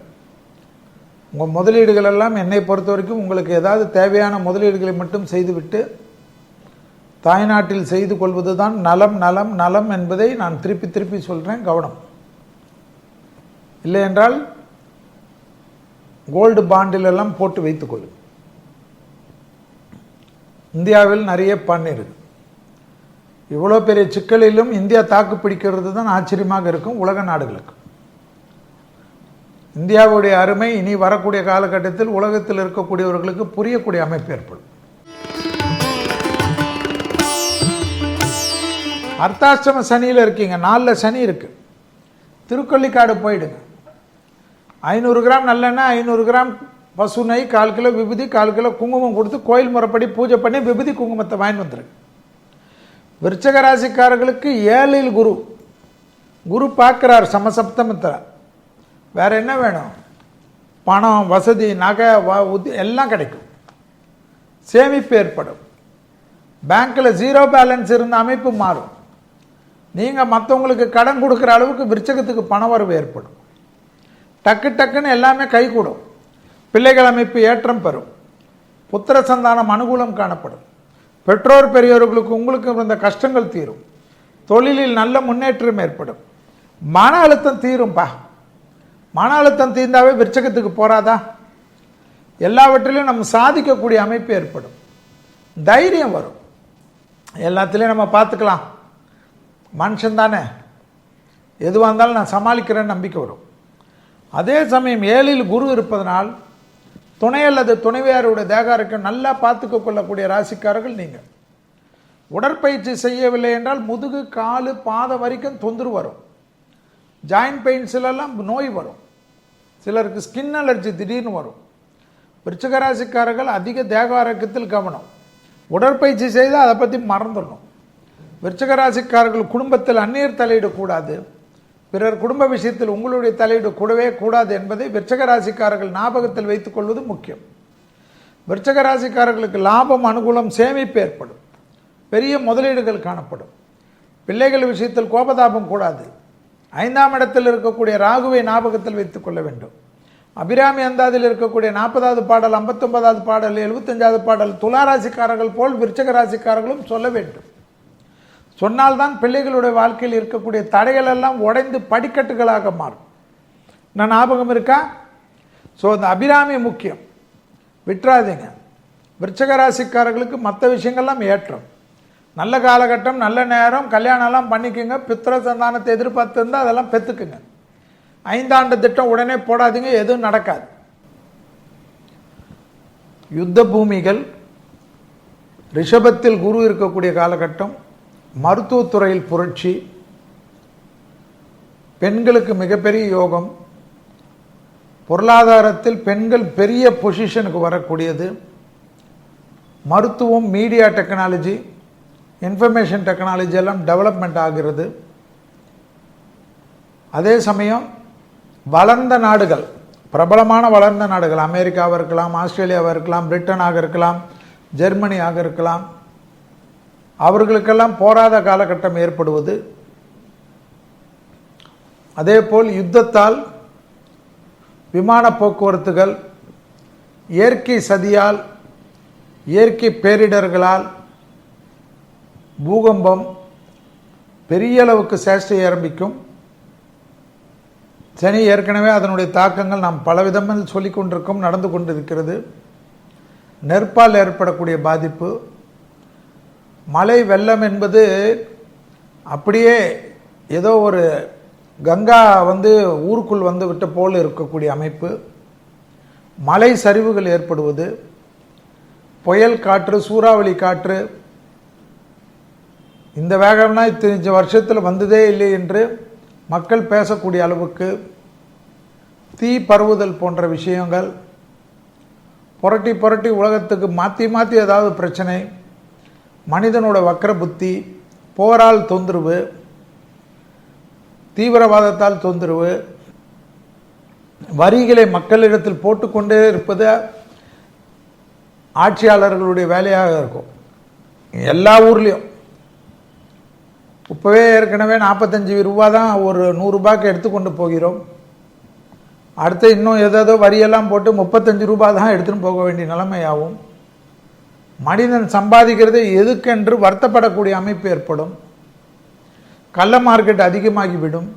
உங்கள் முதலீடுகள் எல்லாம் என்னை பொறுத்த வரைக்கும் உங்களுக்கு ஏதாவது தேவையான முதலீடுகளை மட்டும் செய்துவிட்டு தாய்நாட்டில் செய்து கொள்வது தான் நலம் நலம் நலம் என்பதை நான் திருப்பி திருப்பி சொல்கிறேன். கவனம். இல்லை என்றால் கோல்டு பாண்டில் எல்லாம் போட்டு வைத்துக் கொள்ளும். இந்தியாவில் நிறைய பண்ணிருக்கு. இவ்வளோ பெரிய சிக்கலிலும் இந்தியா தாக்கு பிடிக்கிறது தான் ஆச்சரியமாக இருக்கும் உலக நாடுகளுக்கு. இந்தியாவுடைய அருமை இனி வரக்கூடிய காலகட்டத்தில் உலகத்தில் இருக்கக்கூடியவர்களுக்கு புரியக்கூடிய அமைப்பு ஏற்படும். அர்த்தாஷ்டம சனியில் இருக்கீங்க, 4 சனி இருக்கு. திருக்கொள்ளிக்காடு போயிடுங்க. 500 கிராம் நல்லெண்ணெய், 500 கிராம் பசு நெய், 4 கிலோ விபூதி, 4 கிலோ குங்குமம் கொடுத்து கோயில் முறைப்படி பூஜை பண்ணி விபூதி குங்குமத்தை வாங்கிட்டு வந்துருக்கு. விருச்சக ராசிக்காரர்களுக்கு 7ல் குரு, குரு பார்க்கிறார் சமசப்தமத்தில். வேற என்ன வேணும்? பணம், வசதி, நகை, எல்லாம் கிடைக்கும். சேமிப்பு ஏற்படும். பேங்க்கில் 0 பேலன்ஸ் இருந்த அமைப்பு மாறும். நீங்கள் மற்றவங்களுக்கு கடன் கொடுக்குற அளவுக்கு விருச்சகத்துக்கு பண வரவு ஏற்படும். டக்கு டக்குன்னு எல்லாமே கைகூடும். பிள்ளைகள் அமைப்பு ஏற்றம் பெறும். புத்திர சந்தானம் அனுகூலம் காணப்படும். பெற்றோர் பெரியோர்களுக்கு உங்களுக்கு இருந்த கஷ்டங்கள் தீரும். தொழிலில் நல்ல முன்னேற்றம் ஏற்படும். மன அழுத்தம் தீரும்பா. மன அழுத்தம் தீர்ந்தாவே விருச்சகத்துக்கு போறாதா? எல்லாவற்றிலையும் நம்ம சாதிக்கக்கூடிய அமைப்பு ஏற்படும். தைரியம் வரும். எல்லாத்திலையும் நம்ம பார்த்துக்கலாம், மனுஷன் தானே, எதுவாக இருந்தாலும் நான் சமாளிக்கிறேன்னு நம்பிக்கை வரும். அதே சமயம் 7ல் குரு இருப்பதனால் துணை அல்லது துணைவியாருடைய தேகாரக்கம் நல்லா பார்த்துக்க கொள்ளக்கூடிய ராசிக்காரர்கள் நீங்கள். உடற்பயிற்சி செய்யவில்லை என்றால் முதுகு, காலு, பாதம் வரைக்கும் தொந்தரவு வரும். ஜாயின்ட் பெயின்ஸ்லாம் நோய் வரும். சிலருக்கு ஸ்கின் அலர்ஜி திடீர்னு வரும். விருச்சிக ராசிக்காரர்கள் அதிக தேக ஆரோக்கியத்தில் கவனம். உடற்பயிற்சி செய்தால் அதை பற்றி மறந்துடணும். விருச்சிக ராசிக்காரர்கள் குடும்பத்தில் அந்நியர் தலையிடக்கூடாது, பிறர் குடும்ப விஷயத்தில் உங்களுடைய தலையீடு கூடவே கூடாது என்பதை விருச்சிக ராசிக்காரர்கள் ஞாபகத்தில் வைத்துக் கொள்வது முக்கியம். விருச்சிக ராசிக்காரர்களுக்கு லாபம், அனுகூலம், சேமிப்பு ஏற்படும். பெரிய முதலீடுகள் காணப்படும். பிள்ளைகள் விஷயத்தில் கோபதாபம் கூடாது. 5ஆம் இடத்தில் இருக்கக்கூடிய ராகுவை ஞாபகத்தில் வைத்துக் கொள்ள வேண்டும். அபிராமி அந்தாதில் இருக்கக்கூடிய 40வது பாடல், 59வது பாடல், 75வது பாடல் துளாராசிக்காரர்கள் போல் விருச்சிக ராசிக்காரர்களும் சொல்ல வேண்டும். சொன்னால்தான் பிள்ளைகளுடைய வாழ்க்கையில் இருக்கக்கூடிய தடைகள் எல்லாம் உடைந்து படிக்கட்டுகளாக மாறும். நான் ஞாபகம் இருக்கா? ஸோ அந்த அபிராமி முக்கியம், விட்டுறாதீங்க. விருச்சிக ராசிக்காரர்களுக்கு மற்ற விஷயங்கள்லாம் ஏற்றம். நல்ல காலகட்டம், நல்ல நேரம், கல்யாணம்லாம் பண்ணிக்கோங்க. பித்திர சந்தானத்தை எதிர்பார்த்து இருந்தால் அதெல்லாம் பெற்றுக்குங்க. 5ஆண்டு திட்டம் உடனே போடாதீங்க, எதுவும் நடக்காது. யுத்த பூமிகள், ரிஷபத்தில் குரு இருக்கக்கூடிய காலகட்டம், மருத்துவத்துறையில் புரட்சி, பெண்களுக்கு மிகப்பெரிய யோகம், பொருளாதாரத்தில் பெண்கள் பெரிய பொசிஷனுக்கு வரக்கூடியது, மருத்துவம், மீடியா டெக்னாலஜி, இன்ஃபர்மேஷன் டெக்னாலஜி எல்லாம் டெவலப்மெண்ட் ஆகிறது. அதே சமயம் வளர்ந்த நாடுகள், பிரபலமான வளர்ந்த நாடுகள், அமெரிக்காவாக இருக்கலாம், ஆஸ்திரேலியாவாக இருக்கலாம், பிரிட்டனாக இருக்கலாம், ஜெர்மனியாக இருக்கலாம், அவர்களுக்கெல்லாம் போராத காலகட்டம் ஏற்படுவது. அதே போல் யுத்தத்தால், விமான போக்குவரத்துகள், இயற்கை சதியால், இயற்கை பேரிடர்களால், பூகம்பம், பெரிய அளவுக்கு சேஷ்டை ஆரம்பிக்கும். சனி ஏற்கனவே அதனுடைய தாக்கங்கள் நாம் பலவிதமாக சொல்லிக் கொண்டிருக்கோம், நடந்து கொண்டிருக்கிறது. நெருப்பால் ஏற்படக்கூடிய பாதிப்பு, மழை வெள்ளம் என்பது அப்படியே ஏதோ ஒரு கங்கா ஊருக்குள் விட்ட போல் இருக்கக்கூடிய அமைப்பு. மலை சரிவுகள் ஏற்படுவது, புயல் காற்று, சூறாவளி காற்று, இந்த வேகம்னா இத்தனை வருஷத்தில் வந்ததே இல்லை என்று மக்கள் பேசக்கூடிய அளவுக்கு தீ பரவுதல் போன்ற விஷயங்கள், புரட்டி புரட்டி உலகத்துக்கு மாற்றி மாற்றி ஏதாவது பிரச்சனை, மனிதனோட வக்கர புத்தி, போரால் தொந்தரவு, தீவிரவாதத்தால் தொந்தரவு, வரிகளை மக்களிடத்தில் போட்டுக்கொண்டே இருப்பது ஆட்சியாளர்களுடைய வேலையாக இருக்கும். எல்லா ஊர்லேயும் இப்போவே ஏற்கனவே 45 ரூபா தான் ஒரு 100 ரூபாய்க்கு எடுத்துக்கொண்டு போகிறோம். அடுத்து இன்னும் ஏதோ வரியெல்லாம் போட்டு 35 ரூபா தான் எடுத்துன்னு போக வேண்டிய நிலைமையாகும். மனிதன் சம்பாதிக்கிறது எதுக்கென்று வருத்தப்படக்கூடிய அமைப்பு ஏற்படும். கள்ள மார்க்கெட் அதிகமாகிவிடும்.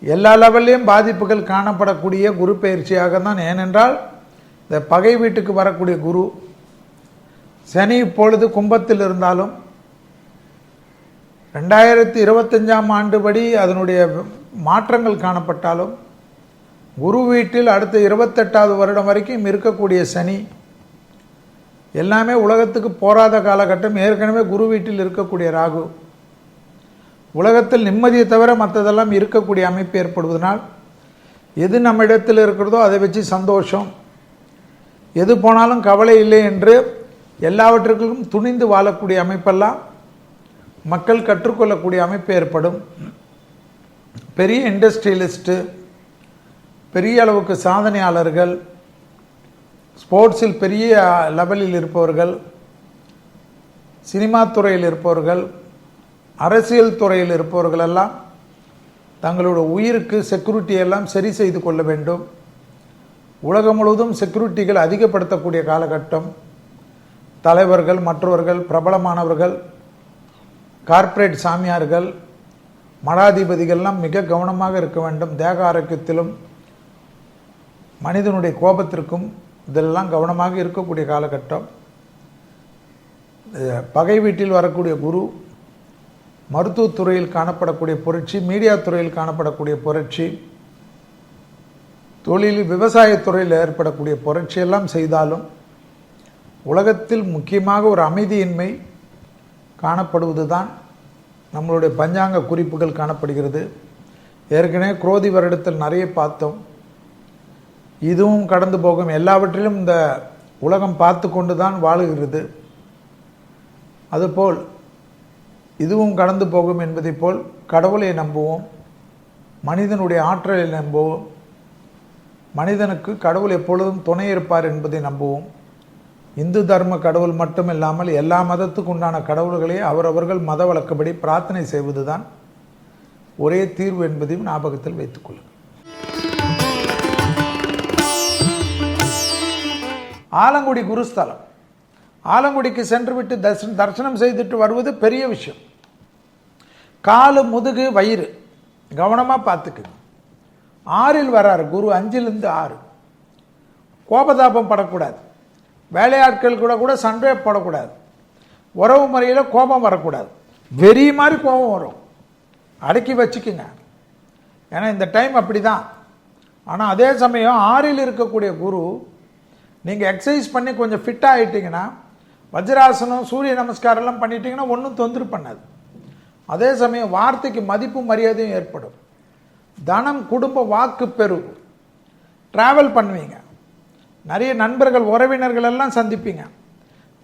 எல்லா லெவல்லையும் பாதிப்புகள் காணப்படக்கூடிய குரு பயிற்சியாக தான். ஏனென்றால் இந்த பகை வீட்டுக்கு வரக்கூடிய குரு, சனி இப்பொழுது கும்பத்தில் இருந்தாலும் 2025ஆம் ஆண்டு படி அதனுடைய மாற்றங்கள் காணப்பட்டாலும், குரு வீட்டில் அடுத்த 28வது வருடம் வரைக்கும் இருக்கக்கூடிய சனி எல்லாமே உலகத்துக்கு போராத காலகட்டம். ஏற்கனவே குரு வீட்டில் இருக்கக்கூடிய ராகு உலகத்தில் நிம்மதியை தவிர மற்றதெல்லாம் இருக்கக்கூடிய அமைப்பு ஏற்படுவதனால், எது நம்ம இடத்தில் இருக்கிறதோ அதை வச்சு சந்தோஷம், எது போனாலும் கவலை இல்லை என்று எல்லாவற்றுக்கும் துணிந்து வாழக்கூடிய அமைப்பெல்லாம் மக்கள் கற்றுக்கொள்ளக்கூடிய அமைப்பு ஏற்படும். பெரிய இண்டஸ்ட்ரியலிஸ்ட்டு, பெரிய அளவுக்கு சாதனையாளர்கள், ஸ்போர்ட்ஸில் பெரிய லெவலில் இருப்பவர்கள், சினிமா துறையில் இருப்பவர்கள், அரசியல் துறையில் இருப்பவர்கள் எல்லாம் தங்களோட உயிருக்கு செக்யூரிட்டி எல்லாம் சரி செய்து கொள்ள வேண்டும். உலகம் முழுவதும் செக்யூரிட்டிகள் அதிகப்படுத்தக்கூடிய காலகட்டம். தலைவர்கள், மற்றவர்கள், பிரபலமானவர்கள், கார்ப்பரேட் சாமியார்கள், மடாதிபதிகள்லாம் மிக கவனமாக இருக்க வேண்டும். தேக ஆரோக்கியத்திலும் மனிதனுடைய கோபத்திற்கும் இதெல்லாம் கவனமாக இருக்கக்கூடிய காலகட்டம். பகை வீட்டில் வரக்கூடிய குரு, மருத்துவத்துறையில் காணப்படக்கூடிய புரட்சி, மீடியா துறையில் காணப்படக்கூடிய புரட்சி, தொழில், விவசாயத்துறையில் ஏற்படக்கூடிய புரட்சி எல்லாம் செய்தாலும் உலகத்தில் முக்கியமாக ஒரு அமைதியின்மை காணப்படுவது தான் நம்மளுடைய பஞ்சாங்க குறிப்புகள் காணப்படுகிறது. ஏற்கனவே குரோதி வருடத்தில் நிறைய பார்த்தோம். இதுவும் கடந்து போகும். எல்லாவற்றிலும் இந்த உலகம் பார்த்து கொண்டு தான் வாழுகிறது. அதுபோல் இதுவும் கடந்து போகும் என்பதை போல் கடவுளை நம்புவோம், மனிதனுடைய ஆற்றலை நம்புவோம், மனிதனுக்கு கடவுள் எப்பொழுதும் துணை இருப்பார் என்பதை நம்புவோம். இந்து தர்ம கடவுள் மட்டும் இல்லாமல் எல்லா மதத்துக்கு உண்டான கடவுள்களை அவரவர்கள் மத வழக்கப்படி பிரார்த்தனை செய்வதுதான் ஒரே தீர்வு என்பதையும் ஞாபகத்தில் வைத்துக் கொள்ளுங்கள். ஆலங்குடி குருஸ்தலம். ஆலங்குடிக்கு சென்றுவிட்டு தரிசனம் செய்துட்டு வருவது பெரிய விஷயம். காலு, முதுகு, வயிறு கவனமாக பார்த்துக்குங்க. 6 வராரு குரு, 5லிருந்து 6. கோபதாபம் படக்கூடாது, வேலையாட்கள் கூட சண்டை போடக்கூடாது, உறவு முறையில் கோபம் வரக்கூடாது. வெறி மாதிரி கோபம் வரும், அடக்கி வச்சுக்குங்க. ஏன்னா இந்த டைம் அப்படி தான். ஆனால் அதே சமயம் 6ல் இருக்கக்கூடிய குரு நீங்கள் எக்ஸசைஸ் பண்ணி கொஞ்சம் ஃபிட்டாக ஆகிட்டிங்கன்னா, வஜ்ராசனம், சூரிய நமஸ்காரம்லாம் பண்ணிட்டீங்கன்னா ஒன்றும் தொந்தரவு பண்ணாது. அதே சமயம் வார்த்தைக்கு மதிப்பு மரியாதையும் ஏற்படும். தனம், குடும்ப, வாக்கு பெருகும். ட்ராவல் பண்ணுவீங்க, நிறைய நண்பர்கள் உறவினர்கள் எல்லாம் சந்திப்பீங்க.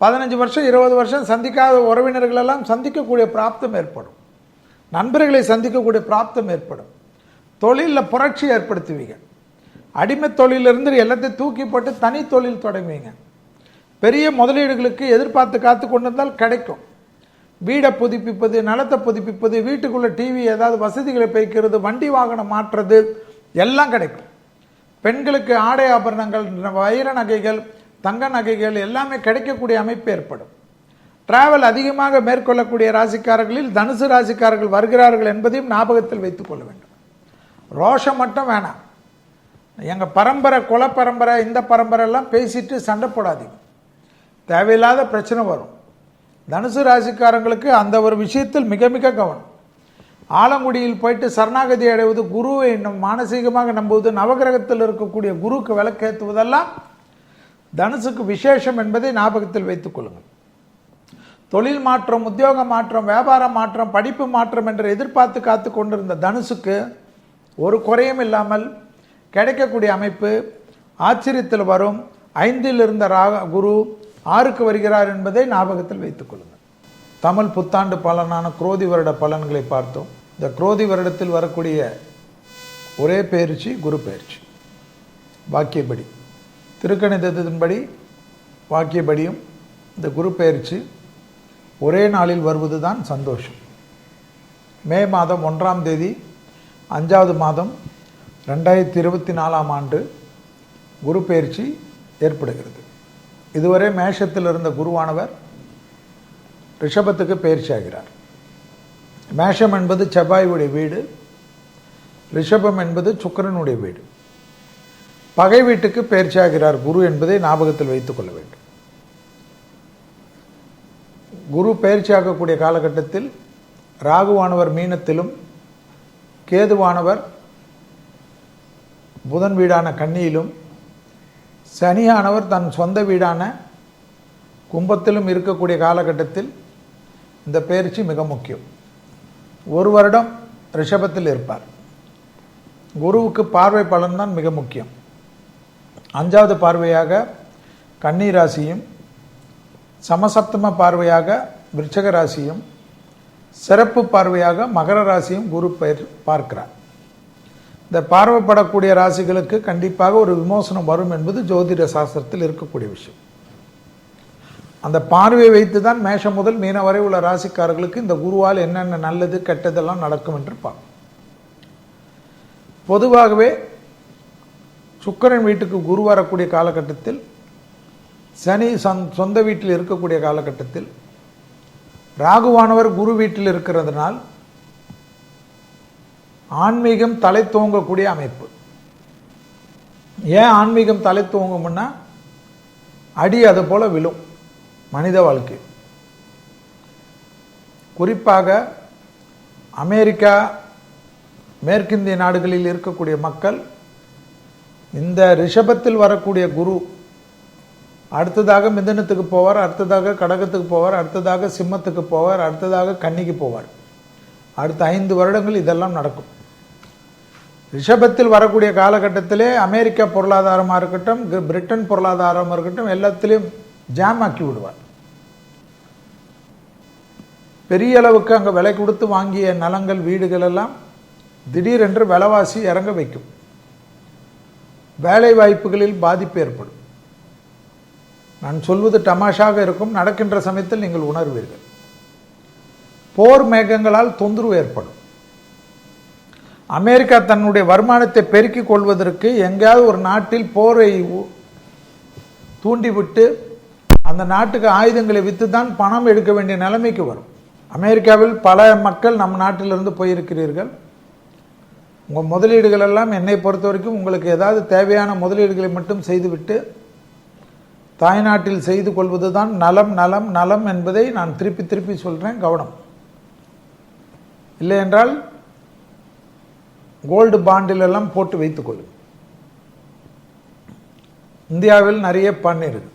15 வருஷம் 20 வருஷம் சந்திக்காத உறவினர்கள் எல்லாம் சந்திக்கக்கூடிய பிராப்தம் ஏற்படும். நண்பர்களை சந்திக்கக்கூடிய பிராப்தம் ஏற்படும். தொழிலில் புரட்சி ஏற்படுத்துவீங்க. அடிமை தொழிலிருந்து எல்லாத்தையும் தூக்கி போட்டு தனி தொழில் தொடங்குவீங்க. பெரிய முதலீடுகளுக்கு எதிர்பார்த்து காத்து கொண்டு வந்தால் கிடைக்கும். வீடை புதுப்பிப்பது, நிலத்தை புதுப்பிப்பது, வீட்டுக்குள்ளே டிவி ஏதாவது வசதிகளை வைக்கிறது, வண்டி வாகனம் மாற்றுறது எல்லாம் கிடைக்கும். பெண்களுக்கு ஆடை ஆபரணங்கள், வைர நகைகள், தங்க நகைகள் எல்லாமே கிடைக்கக்கூடிய அமைப்பு ஏற்படும். டிராவல் அதிகமாக மேற்கொள்ளக்கூடிய ராசிக்காரர்களில் தனுசு ராசிக்காரர்கள் வருகிறார்கள் என்பதையும் ஞாபகத்தில் வைத்துக் கொள்ள வேண்டும். ரோஷம் மட்டும் வேணாம். எங்கள் பரம்பரை, குல பரம்பரை, இந்த பரம்பரை எல்லாம் பேசிட்டு சண்டை போடாதீங்க, தேவையில்லாத பிரச்சனை வரும். தனுசு ராசிக்காரங்களுக்கு அந்த ஒரு விஷயத்தில் மிக மிக கவனம். ஆலங்குடியில் போயிட்டு சரணாகதி அடைவது, குருவை மானசீகமாக நம்புவது, நவகிரகத்தில் இருக்கக்கூடிய குருக்கு விளக்கேற்றுவதெல்லாம் தனுசுக்கு விசேஷம் என்பதை ஞாபகத்தில் வைத்துக் கொள்ளுங்கள். தொழில் மாற்றம், உத்தியோக மாற்றம், வியாபார மாற்றம், படிப்பு மாற்றம் என்று எதிர்பார்த்து காத்து கொண்டிருந்த தனுசுக்கு ஒரு குறையும் இல்லாமல் கிடைக்கக்கூடிய அமைப்பு ஆச்சரியத்தில் வரும். 5ல் இருந்த குரு 6க்கு வருகிறார் என்பதை ஞாபகத்தில் வைத்துக் கொள்ளுங்கள். தமிழ் புத்தாண்டு பலனான குரோதி வருட பலன்களை பார்த்தோம். இந்த குரோதி வருடத்தில் வரக்கூடிய ஒரே பயிற்சி குரு பயிற்சி. வாக்கியப்படி, திருக்கணிதத்தின்படி வாக்கியப்படியும் இந்த குரு பயிற்சி ஒரே நாளில் வருவது தான் சந்தோஷம். மே மாதம் 1ஆம் தேதி 5வது மாதம் 2024ஆம் ஆண்டு குரு பயிற்சி ஏற்படுகிறது. இதுவரை மேஷத்தில் இருந்த குருவானவர் ரிஷபத்துக்கு பயிற்சி ஆகிறார். மேஷம் என்பது செவ்வாயுடைய வீடு, ரிஷபம் என்பது சுக்கிரனுடைய வீடு. பகை வீட்டுக்கு பயிற்சி ஆகிறார் குரு என்பதை ஞாபகத்தில் வைத்துக் கொள்ள வேண்டும். குரு பயிற்சியாகக்கூடிய காலகட்டத்தில் ராகுவானவர் மீனத்திலும், கேதுவானவர் புதன் வீடான கன்னியிலும், சனியானவர் தன் சொந்த வீடான கும்பத்திலும் இருக்கக்கூடிய காலகட்டத்தில் இந்த பயிற்சி மிக முக்கியம். 1 வருடம் ரிஷபத்தில் இருப்பார். குருவுக்கு பார்வை பலன் தான் மிக முக்கியம். 5வது பார்வையாக கன்னி ராசியும், சமசப்தம பார்வையாக விருச்சக ராசியும், சிறப்பு பார்வையாக மகர ராசியும் குரு பார்க்கிறார். இந்த பார்வைப்படக்கூடிய ராசிகளுக்கு கண்டிப்பாக ஒரு விமோசனம் வரும் என்பது ஜோதிட சாஸ்திரத்தில் இருக்கக்கூடிய விஷயம். அந்த பார்வையை வைத்து தான் மேஷம் முதல் மீன வரை உள்ள ராசிக்காரர்களுக்கு இந்த குருவால் என்னென்ன நல்லது கெட்டதெல்லாம் நடக்கும் என்று பார்ப்போம். பொதுவாகவே சுக்கிரன் வீட்டுக்கு குரு வரக்கூடிய காலகட்டத்தில், சனி சொந்த வீட்டில் இருக்கக்கூடிய காலகட்டத்தில், ராகுவானவர் குரு வீட்டில் இருக்கிறதுனால் ஆன்மீகம் தலை தோங்கக்கூடிய அமைப்பு. ஏன் ஆன்மீகம் தலை தோங்கும்னா, அடி அது போல விழும் மனித வாழ்க்கை. குறிப்பாக அமெரிக்கா, மேற்கிந்திய நாடுகளில் இருக்கக்கூடிய மக்கள் இந்த ரிஷபத்தில் வரக்கூடிய குரு அடுத்ததாக மிதுனத்துக்கு போவார், அடுத்ததாக கடகத்துக்கு போவார், அடுத்ததாக சிம்மத்துக்கு போவார், அடுத்ததாக கன்னிக்கு போவார். அடுத்த 5 வருடங்கள் இதெல்லாம் நடக்கும். ரிஷபத்தில் வரக்கூடிய காலகட்டத்திலே அமெரிக்கா பொருளாதாரமாக இருக்கட்டும், பிரிட்டன் பொருளாதாரமாக இருக்கட்டும், எல்லாத்திலையும் ஜாம் ஆக்கி விடுவார். பெரிய அளவுக்கு அங்கே விலை கொடுத்து வாங்கிய நலங்கள், வீடுகள் எல்லாம் திடீரென்று விலைவாசி இறங்க வைக்கும். வேலை வாய்ப்புகளில் பாதிப்பு ஏற்படும். நான் சொல்வது தமாஷாக இருக்கும், நடக்கின்ற சமயத்தில் நீங்கள் உணர்வீர்கள். போர் மேகங்களால் தொந்தரவு ஏற்படும். அமெரிக்கா தன்னுடைய வருமானத்தை பெருக்கிக் கொள்வதற்கு எங்கேயாவது ஒரு நாட்டில் போரை தூண்டிவிட்டு அந்த நாட்டுக்கு ஆயுதங்களை விற்று தான் பணம் எடுக்க வேண்டிய நிலைமைக்கு வரும். அமெரிக்காவில் பல மக்கள் நம் நாட்டிலிருந்து போயிருக்கிறீர்கள். உங்கள் முதலீடுகள் எல்லாம் என்னை பொறுத்த வரைக்கும் உங்களுக்கு ஏதாவது தேவையான முதலீடுகளை மட்டும் செய்துவிட்டு தாய்நாட்டில் செய்து கொள்வது தான் நலம் நலம் நலம் என்பதை நான் திருப்பி திருப்பி சொல்கிறேன். கவனம். இல்லை என்றால் கோல்டு பாண்டில் எல்லாம் போட்டு வைத்துக் கொள்ளும். இந்தியாவில் நிறைய பண்ணிருக்கு.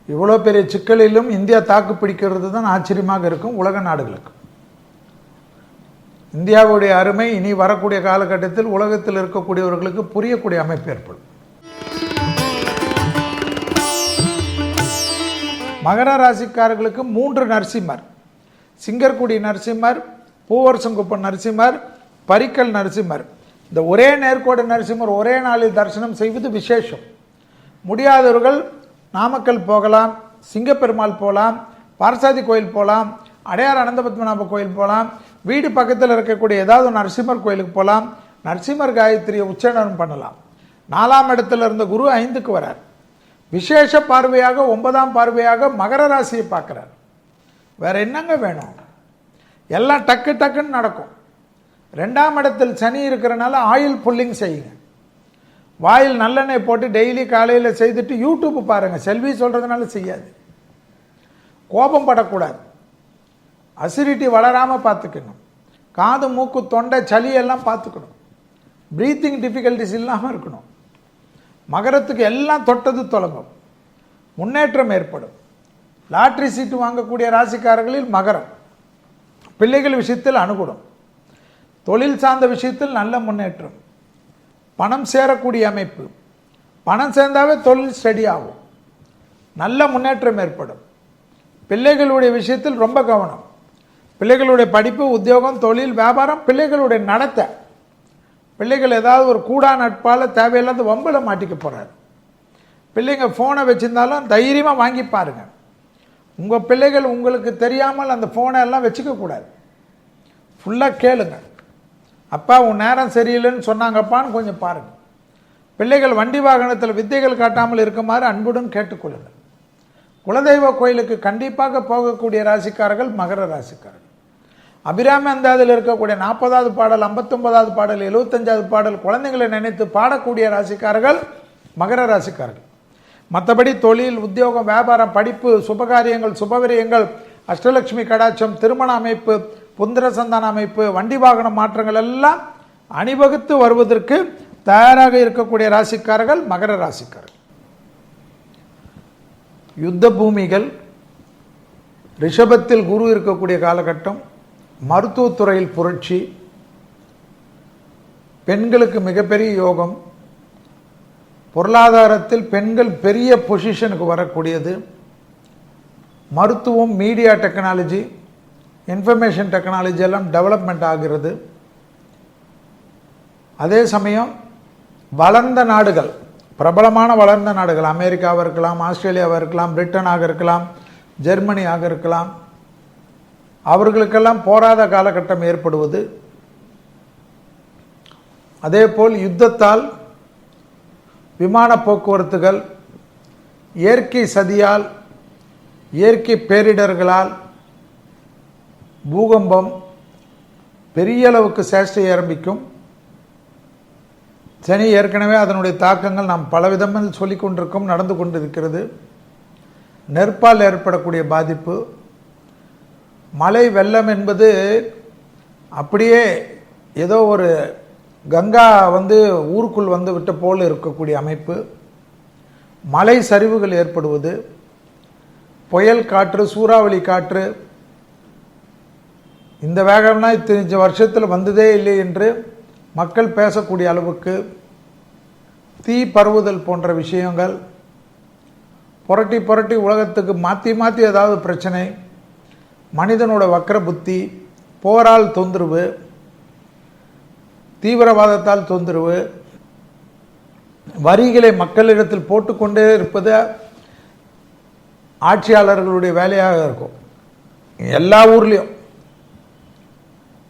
இவ்வளோ பெரிய சிக்கலிலும் இந்தியா தாக்கு பிடிக்கிறது தான் ஆச்சரியமாக இருக்கும் உலக நாடுகளுக்கு. இந்தியாவுடைய அருமை இனி வரக்கூடிய காலகட்டத்தில் உலகத்தில் இருக்கக்கூடியவர்களுக்கு புரியக்கூடிய அமைப்பு ஏற்படும். மகர ராசிக்காரர்களுக்கு 3 நரசிம்மர்: சிங்கர்குடி நரசிம்மர், பூவரசங்குப்பம் நரசிம்மர், பரிக்கல் நரசிம்மர். இந்த ஒரே நேர்கோடு நரசிம்மர் ஒரே நாளில் தரிசனம் செய்வது விசேஷம். முடியாதவர்கள் நாமக்கல் போகலாம், சிங்கப்பெருமாள் போகலாம், பார்சாதி கோயில் போகலாம், அடையார் அனந்தபத்மநாப கோயில் போகலாம், வீடு பக்கத்தில் இருக்கக்கூடிய ஏதாவது நரசிம்மர் கோயிலுக்கு போகலாம். நரசிம்மர் காயத்ரியை உச்சாரணம் பண்ணலாம். 4ஆம் இடத்துல இருந்த குரு 5க்கு வரார். விசேஷ பார்வையாக 9ஆம் பார்வையாக மகர ராசியை பார்க்கிறார். வேற என்னங்க வேணும்? எல்லாம் டக்கு டக்குன்னு நடக்கும். 2ஆம் இடத்தில் சனி இருக்கிறனால ஆயில் புல்லிங் செய்யுங்க. வாயில் நல்லெண்ணெய் போட்டு டெய்லி காலையில் செய்துட்டு யூடியூப் பாருங்க. செல்வி சொல்றதுனால செய்யாது. கோபம் படக்கூடாது. அசிடிட்டி வளராமல் பார்த்துக்கணும். காது, மூக்கு, தொண்டை, சளி எல்லாம் பார்த்துக்கணும். பிரீத்திங் டிஃபிகல்டிஸ் இல்லாமல் இருக்கணும். மகரத்துக்கு எல்லாம் தொட்டது தொடங்கும். முன்னேற்றம் ஏற்படும். லாட்ரி சீட்டு வாங்கக்கூடிய ராசிக்காரர்களில் மகரம். பிள்ளைகள் விஷயத்தில் அனுகூலம். தொழில் சார்ந்த விஷயத்தில் நல்ல முன்னேற்றம். பணம் சேரக்கூடிய அமைப்பு. பணம் சேர்ந்தாவே தொழில் ஸ்டடி ஆகும். நல்ல முன்னேற்றம் ஏற்படும். பிள்ளைகளுடைய விஷயத்தில் ரொம்ப கவனம். பிள்ளைகளுடைய படிப்பு, உத்தியோகம், தொழில், வியாபாரம், பிள்ளைகளுடைய நடத்தை. பிள்ளைகள் ஏதாவது ஒரு கூடா நட்பால் தேவையில்லாத வம்பல மாட்டிக்க போறாரு. பிள்ளைங்க ஃபோனை வச்சிருந்தாலும் தைரியமாக வாங்கி பாருங்க. உங்கள் பிள்ளைகள் உங்களுக்கு தெரியாமல் அந்த ஃபோனை எல்லாம் வச்சுக்க கூடாது. ஃபுல்லாக கேளுங்க. அப்பா உன் நேரம் சரியில்லைன்னு சொன்னாங்கப்பான்னு கொஞ்சம் பாருங்க. பிள்ளைகள் வண்டி வாகனத்தில் வித்தைகள் காட்டாமல் இருக்குமாறு அன்புடன் கேட்டுக்கொள்ளுங்கள். குலதெய்வ கோயிலுக்கு கண்டிப்பாக போகக்கூடிய ராசிக்காரர்கள் மகர ராசிக்காரர்கள். அபிராமி அந்தாதில் இருக்கக்கூடிய 40வது பாடல், 59வது பாடல், 75வது பாடல் குழந்தைகளை நினைத்து பாடக்கூடிய ராசிக்காரர்கள் மகர ராசிக்காரர்கள். மற்றபடி தொழில், உத்தியோகம், வியாபாரம், படிப்பு, சுபகாரியங்கள், சுபவிரயங்கள், அஷ்டலட்சுமி கடாட்சம், திருமண அமைப்பு, புத்திர சந்தான அமைப்பு, வண்டி வாகன மாற்றங்கள் எல்லாம் அணிவகுத்து வருவதற்கு தயாராக இருக்கக்கூடிய ராசிக்காரர்கள் மகர ராசிக்காரர்கள். யுத்த பூமிகள். ரிஷபத்தில் குரு இருக்கக்கூடிய காலகட்டம். மருத்துவத்துறையில் புரட்சி. பெண்களுக்கு மிகப்பெரிய யோகம். பொருளாதாரத்தில் பெண்கள் பெரிய பொசிஷனுக்கு வரக்கூடியது. மருத்துவம், மீடியா டெக்னாலஜி, இன்ஃபர்மேஷன் டெக்னாலஜி எல்லாம் டெவலப்மெண்ட் ஆகிறது. அதே சமயம் வளர்ந்த நாடுகள், பிரபலமான வளர்ந்த நாடுகள், அமெரிக்காவாக இருக்கலாம், ஆஸ்திரேலியாவாக இருக்கலாம், பிரிட்டனாக இருக்கலாம், ஜெர்மனியாக இருக்கலாம், அவர்களுக்கெல்லாம் போராத காலகட்டம் ஏற்படுவது. அதேபோல் யுத்தத்தால், விமான போக்குவரத்துகள், இயற்கை சதியால், இயற்கை பேரிடர்களால், பூகம்பம் பெரிய அளவுக்கு சேஷ்டை ஆரம்பிக்கும். சனி ஏற்கனவே அதனுடைய தாக்கங்கள் நாம் பலவிதமாக சொல்லிக் கொண்டிருக்கோம், நடந்து கொண்டிருக்கிறது. நெருப்பால் ஏற்படக்கூடிய பாதிப்பு, மழை வெள்ளம் என்பது அப்படியே ஏதோ ஒரு கங்கா ஊருக்குள் விட்ட போல் இருக்கக்கூடிய அமைப்பு. மலை சரிவுகள் ஏற்படுவது, புயல் காற்று, சூறாவளி காற்று, இந்த வேகம்னா இத்தனை வருஷத்தில் வந்ததே இல்லை என்று மக்கள் பேசக்கூடிய அளவுக்கு தீ பரவுதல் போன்ற விஷயங்கள், புரட்டி புரட்டி உலகத்துக்கு மாற்றி மாற்றி ஏதாவது பிரச்சனை, மனிதனோட வக்கர புத்தி, போரால் தொந்தரவு, தீவிரவாதத்தால் தொந்தரவு, வரிகளை மக்களிடத்தில் போட்டுக்கொண்டே இருப்பது ஆட்சியாளர்களுடைய வேலையாக இருக்கும். எல்லா ஊர்லேயும்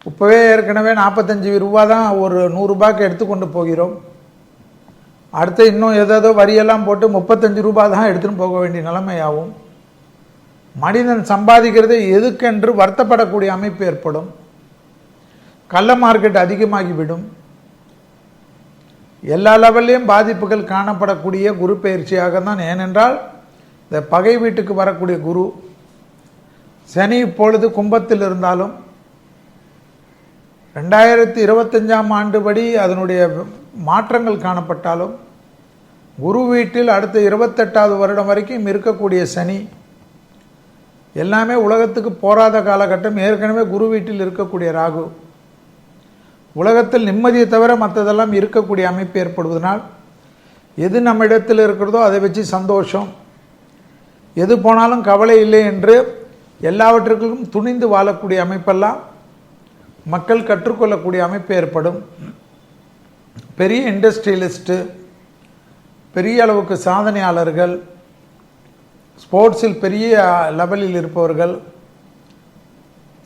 இப்போவே ஏற்கனவே 45 ரூபா தான் ஒரு 100 ரூபாய்க்கு எடுத்துக்கொண்டு போகிறோம். அடுத்து இன்னும் ஏதோ வரியெல்லாம் போட்டு 35 ரூபாய் தான் எடுத்துன்னு போக வேண்டிய நிலைமையாகும். மனிதன் சம்பாதிக்கிறது எதுக்கென்று வருத்தப்படக்கூடிய அமைப்பு ஏற்படும். கள்ள மார்க்கெட் அதிகமாகிவிடும். எல்லா லெவல்லையும் பாதிப்புகள் காணப்படக்கூடிய குரு பயிற்சியாக தான். ஏனென்றால் இந்த பகை வீட்டுக்கு வரக்கூடிய குரு சனி இப்பொழுது கும்பத்தில் இருந்தாலும் 2025ஆம் ஆண்டு படி அதனுடைய மாற்றங்கள் காணப்பட்டாலும் குரு வீட்டில் அடுத்த 28வது வருடம் வரைக்கும் இருக்கக்கூடிய சனி எல்லாமே உலகத்துக்கு போராத காலகட்டம். ஏற்கனவே குரு வீட்டில் இருக்கக்கூடிய ராகு உலகத்தில் நிம்மதியை தவிர மற்றதெல்லாம் இருக்கக்கூடிய அமைப்பு ஏற்படுவதனால் எது நம்ம இடத்தில் இருக்கிறதோ அதை வச்சு சந்தோஷம், எது போனாலும் கவலை இல்லை என்று எல்லாவற்றுக்கும் துணிந்து வாழக்கூடிய அமைப்பெல்லாம் மக்கள் கற்றுக்கொள்ளக்கூடிய அமைப்பு ஏற்படும். பெரிய இண்டஸ்ட்ரியலிஸ்ட்டு, பெரிய அளவுக்கு சாதனையாளர்கள், ஸ்போர்ட்ஸில் பெரிய லெவலில் இருப்பவர்கள்,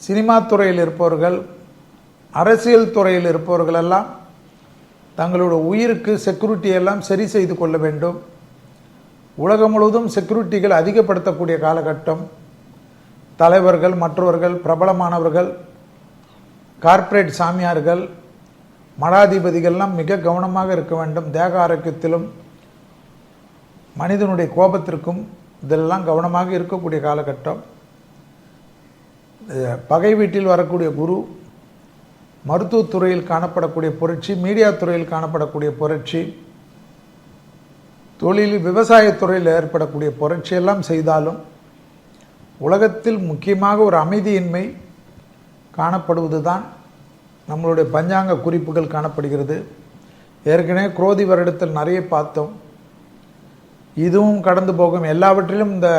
சினிமா துறையில் இருப்பவர்கள், அரசியல் துறையில் இருப்பவர்கள் எல்லாம் தங்களோட உயிருக்கு செக்யூரிட்டி எல்லாம் சரி செய்து கொள்ள வேண்டும். உலகம் முழுவதும் செக்யூரிட்டிகள் அதிகப்படுத்தக்கூடிய காலகட்டம். தலைவர்கள், மற்றவர்கள், பிரபலமானவர்கள், கார்ப்பரேட் சாமியார்கள், மடாதிபதிகள்லாம் மிக கவனமாக இருக்க வேண்டும். தேக ஆரோக்கியத்திலும் மனிதனுடைய கோபத்திற்கும் இதெல்லாம் கவனமாக இருக்கக்கூடிய காலகட்டம். பகை வீட்டில் வரக்கூடிய குரு மருத்துவத்துறையில் காணப்படக்கூடிய புரட்சி, மீடியா துறையில் காணப்படக்கூடிய புரட்சி, தொழில் விவசாயத்துறையில் ஏற்படக்கூடிய புரட்சி எல்லாம் செய்தாலும் உலகத்தில் முக்கியமாக ஒரு அமைதியின்மை காணப்படுவது தான் நம்மளுடைய பஞ்சாங்க குறிப்புகள் காணப்படுகிறது. ஏற்கனவே குரோதி வருடத்தில் நிறைய பார்த்தோம். இதுவும் கடந்து போகும். எல்லாவற்றிலும் இந்த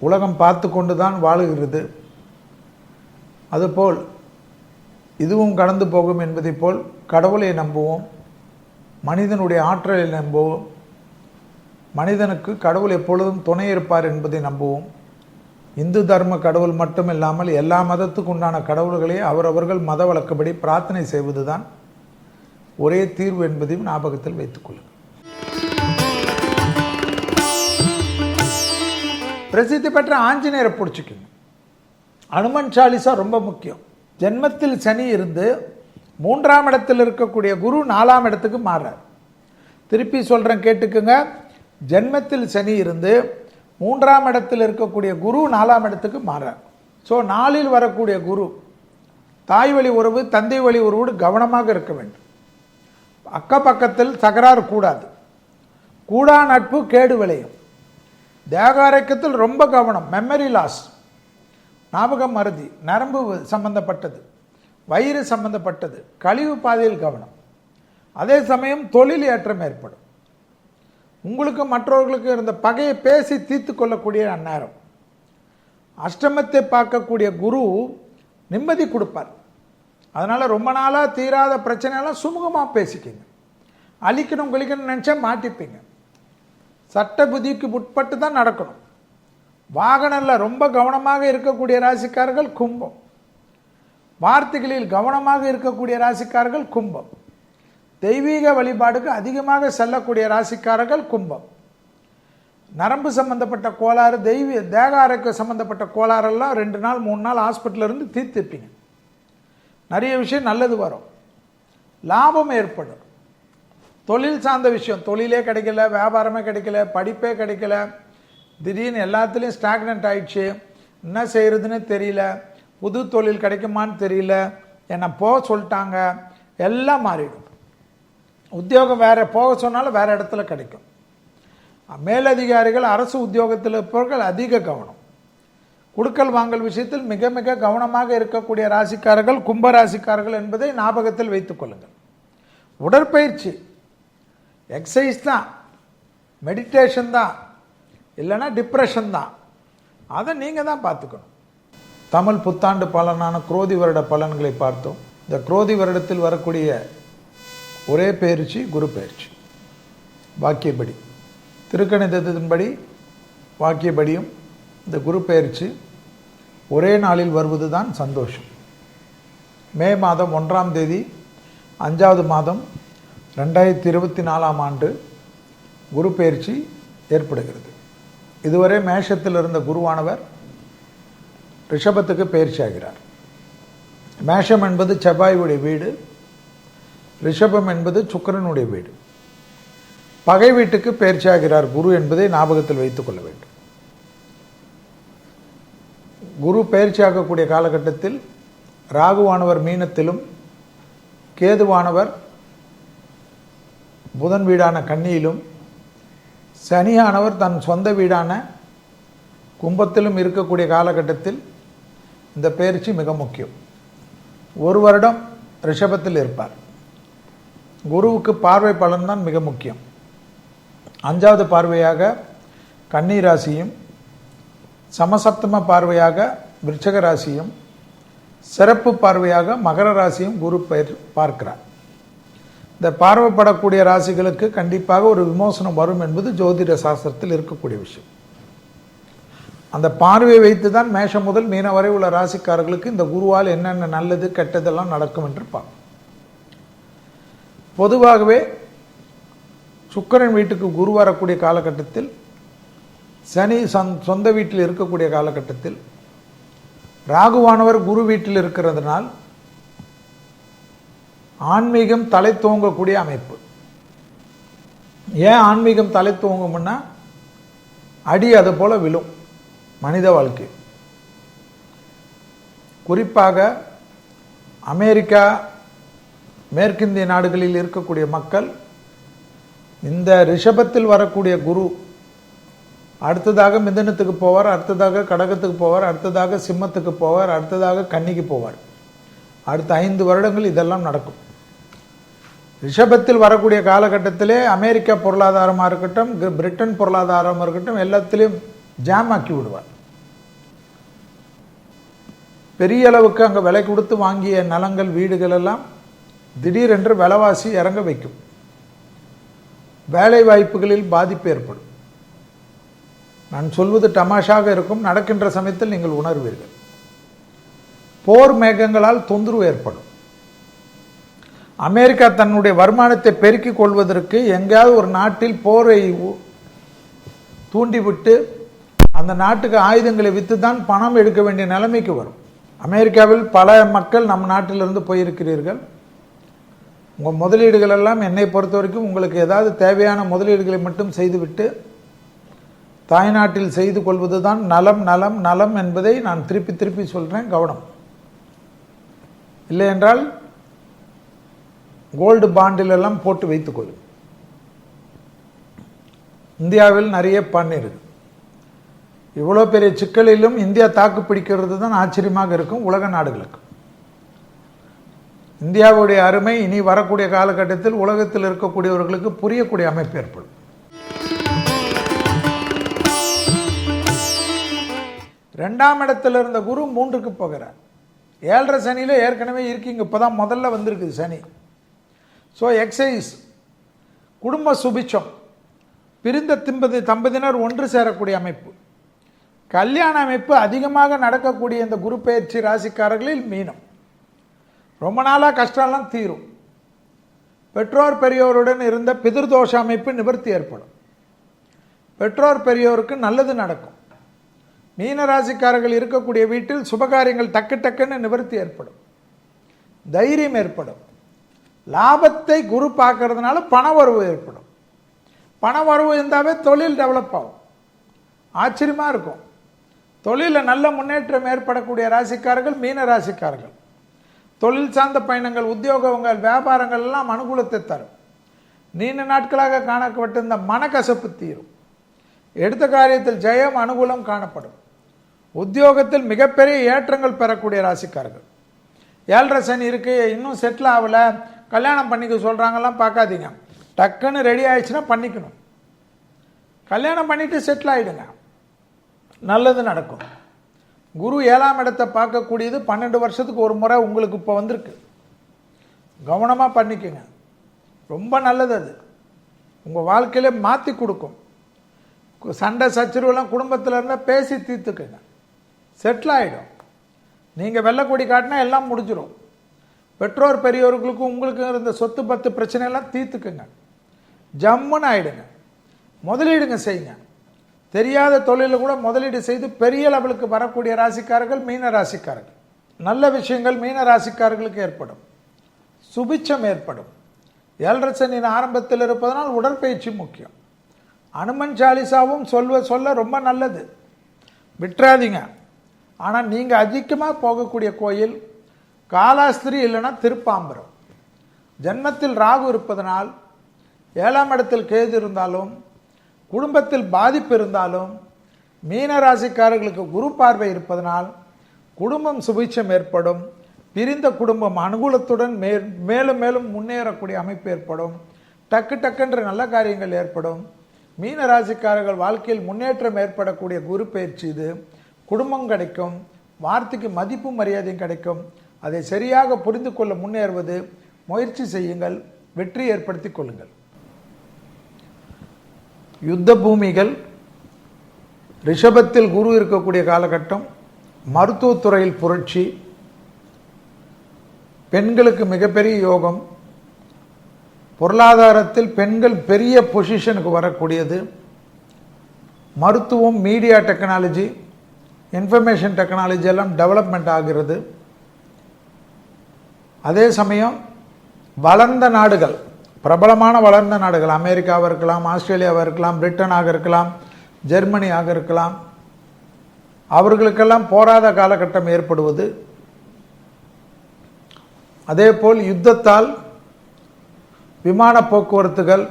உலகம் பார்த்து கொண்டு தான் வாழுகிறது. அதுபோல் இதுவும் கடந்து போகும் என்பதை போல் கடவுளை நம்புவோம், மனிதனுடைய ஆற்றலை நம்புவோம், மனிதனுக்கு கடவுள் எப்பொழுதும் துணை இருப்பார் என்பதை நம்புவோம். இந்து தர்ம கடவுள் மட்டும் இல்லாமல் எல்லா மதத்துக்கு உண்டான கடவுள்களை அவரவர்கள் மத வழக்கப்படி பிரார்த்தனை செய்வதுதான் ஒரே தீர்வு என்பதையும் ஞாபகத்தில் வைத்துக் கொள்ளுங்கள். பிரசித்தி பெற்ற ஆஞ்சநேயரை பிடிச்சிக்கணும். அனுமன் சாலிசா ரொம்ப முக்கியம். ஜென்மத்தில் சனி இருந்து 3ஆம் இடத்தில் இருக்கக்கூடிய குரு 4ஆம் இடத்துக்கு மாறார். திருப்பி சொல்றேன், கேட்டுக்குங்க. ஜென்மத்தில் சனி இருந்து 3ஆம் இடத்தில் இருக்கக்கூடிய குரு 4ஆம் இடத்துக்கு மாறார். ஸோ 4இல் வரக்கூடிய குரு தாய் வழி உறவு, தந்தை வழி உறவோடு கவனமாக இருக்க வேண்டும். அக்கப்பக்கத்தில் தகராறு கூடாது. கூடா நட்பு கேடு விளையும். தேக ஆரோக்கியத்தில் ரொம்ப கவனம். மெமரி லாஸ், ஞாபகம் மறதி, நரம்பு சம்பந்தப்பட்டது, வயிறு சம்பந்தப்பட்டது, கழிவு பாதையில் கவனம். அதே சமயம் தொழில் ஏற்றம் ஏற்படும். உங்களுக்கு மற்றவர்களுக்கு இருந்த பகையை பேசி தீர்த்து கொள்ளக்கூடிய அந்நேரம். அஷ்டமத்தை பார்க்கக்கூடிய குரு நிம்மதி கொடுப்பார். அதனால் ரொம்ப நாளாக தீராத பிரச்சனையெல்லாம் சுமூகமாக பேசிக்கிங்க. அழிக்கணும் குளிக்கணும்னு நினச்சா மாட்டிப்பீங்க. சட்ட புத்திக்கு உட்பட்டு தான் நடக்கணும். வாகனத்தில் ரொம்ப கவனமாக இருக்கக்கூடிய ராசிக்காரர்கள் கும்பம். வார்த்தைகளில் கவனமாக இருக்கக்கூடிய ராசிக்காரர்கள் கும்பம். தெய்வீக வழிபாடுக்கு அதிகமாக செல்லக்கூடிய ராசிக்காரர்கள் கும்பம். நரம்பு சம்பந்தப்பட்ட கோளாறு, தேக ஆரோக்கிய சம்பந்தப்பட்ட கோளாறெல்லாம் 2 நாள் 3 நாள் ஹாஸ்பிட்டலில் இருந்து தீர்த்துப்பீங்க. நிறைய விஷயம் நல்லது வரும். லாபம் ஏற்படும். தொழில் சார்ந்த விஷயம், தொழிலே கிடைக்கல, வியாபாரமே கிடைக்கல, படிப்பே கிடைக்கல, திடீர்னு எல்லாத்துலேயும் ஸ்டாக்னன்ட் ஆயிடுச்சு, என்ன செய்யறதுன்னு தெரியல, புது தொழில் கிடைக்குமான்னு தெரியல, என்னை போக சொல்லிட்டாங்க, எல்லாம் மாறிடும். உத்தியோகம் வேற போக சொன்னாலும் வேற இடத்துல கிடைக்கும். மேலதிகாரிகள், அரசு உத்தியோகத்தில் இருப்பவர்கள் அதிக கவனம். குடுக்கல் வாங்கல் விஷயத்தில் மிக மிக கவனமாக இருக்கக்கூடிய ராசிக்காரர்கள் கும்ப ராசிக்காரர்கள் என்பதை ஞாபகத்தில் வைத்துக் கொள்ளுங்கள். உடற்பயிற்சி, எக்ஸசைஸ் தான், மெடிடேஷன் தான், இல்லைன்னா டிப்ரெஷன் தான். அதை நீங்கள் தான் பார்த்துக்கணும். தமிழ் புத்தாண்டு பலனான குரோதி வருட பலன்களை பார்த்தோம். இந்த குரோதி வருடத்தில் வரக்கூடிய ஒரே பயிற்சி குரு பயிற்சி. வாக்கியப்படி திருக்கணிதத்தின்படி வாக்கியப்படியும் இந்த குரு பயிற்சி ஒரே நாளில் வருவது தான் சந்தோஷம். மே மாதம் 1ஆம் தேதி 5வது மாதம் 2024ஆம் ஆண்டு குரு பயிற்சி ஏற்படுகிறது. இதுவரை மேஷத்தில் இருந்த குருவானவர் ரிஷபத்துக்கு பயிற்சி ஆகிறார். மேஷம் என்பது செவ்வாயுடைய வீடு, ரிஷபம் என்பது சுக்கிரனுடைய வீடு. பகை வீட்டுக்கு பயிற்சி ஆகிறார் குரு என்பதை ஞாபகத்தில் வைத்துக் கொள்ள வேண்டும். குரு பயிற்சியாகக்கூடிய காலகட்டத்தில் ராகுவானவர் மீனத்திலும், கேதுவானவர் புதன் வீடான கன்னியிலும், சனியானவர் தன் சொந்த வீடான கும்பத்திலும் இருக்கக்கூடிய காலகட்டத்தில் இந்த பயிற்சி மிக முக்கியம். ஒரு வருடம் ரிஷபத்தில் இருப்பார். குருவுக்கு பார்வை பலன்தான் மிக முக்கியம். 5வது பார்வையாக கன்னி ராசியும், சமசப்தம பார்வையாக விருச்சக ராசியும், சிறப்பு பார்வையாக மகர ராசியும் குரு பார்க்கிறார். இந்த பார்வைப்படக்கூடிய ராசிகளுக்கு கண்டிப்பாக ஒரு விமோசனம் வரும் என்பது ஜோதிட சாஸ்திரத்தில் இருக்கக்கூடிய விஷயம். அந்த பார்வையை வைத்து தான் மேஷம் முதல் மீன வரை உள்ள ராசிக்காரர்களுக்கு இந்த குருவால் என்னென்ன நல்லது கெட்டதெல்லாம் நடக்கும் என்று பார்ப்போம். பொதுவாகவே சுக்கிரன் வீட்டுக்கு குரு வரக்கூடிய காலகட்டத்தில், சனி சொந்த வீட்டில் இருக்கக்கூடிய காலகட்டத்தில், ராகுவானவர் குரு வீட்டில் இருக்கிறதுனால் ஆன்மீகம் தலை தூங்கக்கூடிய அமைப்பு. ஏன் ஆன்மீகம் தலை தூங்கும்னா, அடி அது போல விழும் மனித வாழ்க்கை. குறிப்பாக அமெரிக்கா, மேற்கிந்திய நாடுகளில் இருக்கக்கூடிய மக்கள் இந்த ரிஷபத்தில் வரக்கூடிய குரு அடுத்ததாக மிதனத்துக்கு போவார், அடுத்ததாக கடகத்துக்கு போவார், அடுத்ததாக சிம்மத்துக்கு போவார், அடுத்ததாக கன்னிக்கு போவார். அடுத்த 5 வருடங்கள் இதெல்லாம் நடக்கும். ரிஷபத்தில் வரக்கூடிய காலகட்டத்திலே அமெரிக்கா பொருளாதாரமாக இருக்கட்டும், பிரிட்டன் பொருளாதாரமாக இருக்கட்டும், எல்லாத்திலையும் ஜாம் ஆக்கி விடுவார். பெரிய அளவுக்கு அங்கே விலை கொடுத்து வாங்கிய நலங்கள், வீடுகள் எல்லாம் திடீரென்று விலைவாசி இறங்க வைக்கும். வேலை வாய்ப்புகளில் பாதிப்பு ஏற்படும். நான் சொல்வது தமாஷாக இருக்கும், நடக்கின்ற சமயத்தில் நீங்கள் உணர்வீர்கள். போர் மேகங்களால் தொந்தரவு ஏற்படும். அமெரிக்கா தன்னுடைய வருமானத்தை பெருக்கிக் கொள்வதற்கு எங்கேயாவது ஒரு நாட்டில் போரை தூண்டிவிட்டு அந்த நாட்டுக்கு ஆயுதங்களை விற்று தான் பணம் எடுக்க வேண்டிய நிலைமைக்கு வரும். அமெரிக்காவில் பல மக்கள் நம் நாட்டிலிருந்து போயிருக்கிறீர்கள். உங்கள் முதலீடுகள் எல்லாம் என்னை பொறுத்த வரைக்கும் உங்களுக்கு ஏதாவது தேவையான முதலீடுகளை மட்டும் செய்துவிட்டு தாய்நாட்டில் செய்து கொள்வது தான் நலம் நலம் நலம் என்பதை நான் திருப்பி திருப்பி சொல்கிறேன். கவனம். இல்லை என்றால் கோல்டு பாண்டில் எல்லாம் போட்டு வைத்துக்கொள்ளும். இந்தியாவில் நிறைய பண்ணிருக்கு. இவ்வளோ பெரிய சிக்கலிலும் இந்தியா தாக்கு பிடிக்கிறது தான் ஆச்சரியமாக இருக்கும் உலக நாடுகளுக்கு. இந்தியாவுடைய அருமை இனி வரக்கூடிய காலகட்டத்தில் உலகத்தில் இருக்கக்கூடியவர்களுக்கு புரியக்கூடிய அமைப்பு ஏற்படும். ரெண்டாம் இடத்துல இருந்த குரு 3க்கு போகிறார். 7.5 சனியில் ஏற்கனவே இருக்கீங்க, இப்போதான் முதல்ல வந்திருக்குது சனி. ஸோ எக்ஸசைஸ், குடும்ப சுபிச்சம், பிரிந்த தம்பதியினர் ஒன்று சேரக்கூடிய அமைப்பு, கல்யாண அமைப்பு அதிகமாக நடக்கக்கூடிய இந்த குரு பயிற்சி ராசிக்காரர்களில் மீனம். ரொம்ப நாளாக கஷ்டம்லாம் தீரும். பெற்றோர் பெரியோருடன் இருந்த பிதிர்தோஷ அமைப்பு நிவர்த்தி ஏற்படும். பெற்றோர் பெரியோருக்கு நல்லது நடக்கும். மீன ராசிக்காரர்கள் இருக்கக்கூடிய வீட்டில் சுபகாரியங்கள் டக்கு டக்குன்னு நிவர்த்தி ஏற்படும். தைரியம் ஏற்படும். லாபத்தை குரு பார்க்கறதுனால பண வரவு ஏற்படும். பண வரவு இருந்தாவே தொழில் டெவலப் ஆகும். ஆச்சரியமாக இருக்கும். தொழிலில் நல்ல முன்னேற்றம் ஏற்படக்கூடிய ராசிக்காரர்கள் மீன ராசிக்காரர்கள். தொழில் சார்ந்த பயணங்கள், உத்தியோகங்கள், வியாபாரங்கள் எல்லாம் அனுகூலத்தை தரும். நீண்ட நாட்களாக காணப்பட்டிருந்த மனக்கசப்பு தீரும். எடுத்த காரியத்தில் ஜெயம், அனுகூலம் காணப்படும். உத்தியோகத்தில் மிகப்பெரிய ஏற்றங்கள் பெறக்கூடிய ராசிக்காரர்கள். 7.5 சனி இருக்கு, இன்னும் செட்டில் ஆகலை, கல்யாணம் பண்ணிக்க சொல்கிறாங்கலாம் பார்க்காதீங்க. டக்குன்னு ரெடி ஆயிடுச்சுன்னா பண்ணிக்கணும். கல்யாணம் பண்ணிவிட்டு செட்டில் ஆகிடுங்க, நல்லது நடக்கும். குரு 7ஆம் இடத்தை பார்க்கக்கூடியது 12 வருஷத்துக்கு ஒரு முறை உங்களுக்கு இப்போ வந்திருக்கு. கவனமாக பண்ணிக்கோங்க, ரொம்ப நல்லது. அது உங்கள் வாழ்க்கையிலே மாற்றி கொடுக்கும். சண்டை சச்சரவுலாம் குடும்பத்தில் இருந்தால் பேசி தீர்த்துக்குங்க, செட்டில் ஆகிடும். நீங்கள் வெள்ளைக்கொடி காட்டினா எல்லாம் முடிஞ்சிடும். பெற்றோர் பெரியோர்களுக்கும் உங்களுக்கும் இருந்த சொத்து பத்து பிரச்சனையெல்லாம் தீர்த்துக்குங்க, ஜம்முன்னு ஆகிடுங்க. முதலீடுங்க செய்யுங்க. தெரியாத தொழிலில் கூட முதலீடு செய்து பெரிய லெவலுக்கு வரக்கூடிய ராசிக்காரர்கள் மீன ராசிக்காரர்கள். நல்ல விஷயங்கள் மீன ராசிக்காரர்களுக்கு ஏற்படும், சுபிட்சம் ஏற்படும். 7.5 சனியின் ஆரம்பத்தில் இருப்பதனால் உடற்பயிற்சி முக்கியம். அனுமன் சாலிசாவும் சொல்ல ரொம்ப நல்லது, விட்டுறாதீங்க. ஆனால் நீங்கள் அதிகமாக போகக்கூடிய கோயில் காலாஸ்திரி இல்லைன்னா திருப்பாம்பரம். ஜன்மத்தில் ராகு இருப்பதனால் 7ஆம் இடத்தில் கேது இருந்தாலும் குடும்பத்தில் பாதிப்பு இருந்தாலும் மீன ராசிக்காரர்களுக்கு குரு பார்வை இருப்பதனால் குடும்பம் சுபிட்சம் ஏற்படும். பிரிந்த குடும்பம் அனுகூலத்துடன் மேலும் மேலும் முன்னேறக்கூடிய அமைப்பு ஏற்படும். டக்குன்ற நல்ல காரியங்கள் ஏற்படும். மீன ராசிக்காரர்கள் வாழ்க்கையில் முன்னேற்றம் ஏற்படக்கூடிய குரு பயிற்சி இது. குடும்பம் கிடைக்கும், வார்த்தைக்கு மதிப்பு மரியாதையும் கிடைக்கும். அதை சரியாக புரிந்து கொள்ள முன்னேறுவது முயற்சி செய்யுங்கள், வெற்றி ஏற்படுத்தி கொள்ளுங்கள். யுத்த பூமிகள் ரிஷபத்தில் குரு இருக்கக்கூடிய காலகட்டம், மருத்துவத்துறையில் புரட்சி, பெண்களுக்கு மிகப்பெரிய யோகம், பொருளாதாரத்தில் பெண்கள் பெரிய பொசிஷனுக்கு வரக்கூடியது, மருத்துவம், மீடியா டெக்னாலஜி, இன்ஃபர்மேஷன் டெக்னாலஜி எல்லாம் டெவலப்மெண்ட் ஆகிறது. அதே சமயம் வளர்ந்த நாடுகள், பிரபலமான வளர்ந்த நாடுகள், அமெரிக்காவாக இருக்கலாம், ஆஸ்திரேலியாவாக இருக்கலாம், பிரிட்டனாக இருக்கலாம், ஜெர்மனியாக இருக்கலாம், அவர்களுக்கெல்லாம் போராத காலகட்டம் ஏற்படுவது. அதேபோல் யுத்தத்தால், விமான போக்குவரத்துகள்,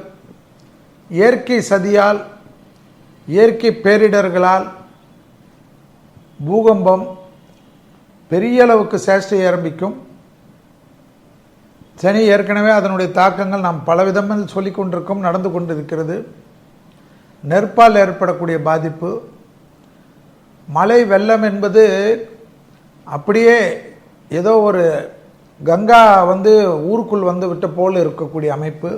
இயற்கை சதியால், இயற்கை பேரிடர்களால், பூகம்பம் பெரிய அளவுக்கு சேஷ்டை ஆரம்பிக்கும். சனி ஏற்கனவே அதனுடைய தாக்கங்கள் நாம் பலவிதமாக சொல்லிக் கொண்டிருக்கோம், நடந்து கொண்டிருக்கிறது. நெருப்பால் ஏற்படக்கூடிய பாதிப்பு, மழை வெள்ளம் என்பது அப்படியே ஏதோ ஒரு கங்கா ஊருக்குள் விட்ட போல் இருக்கக்கூடிய அமைப்பு.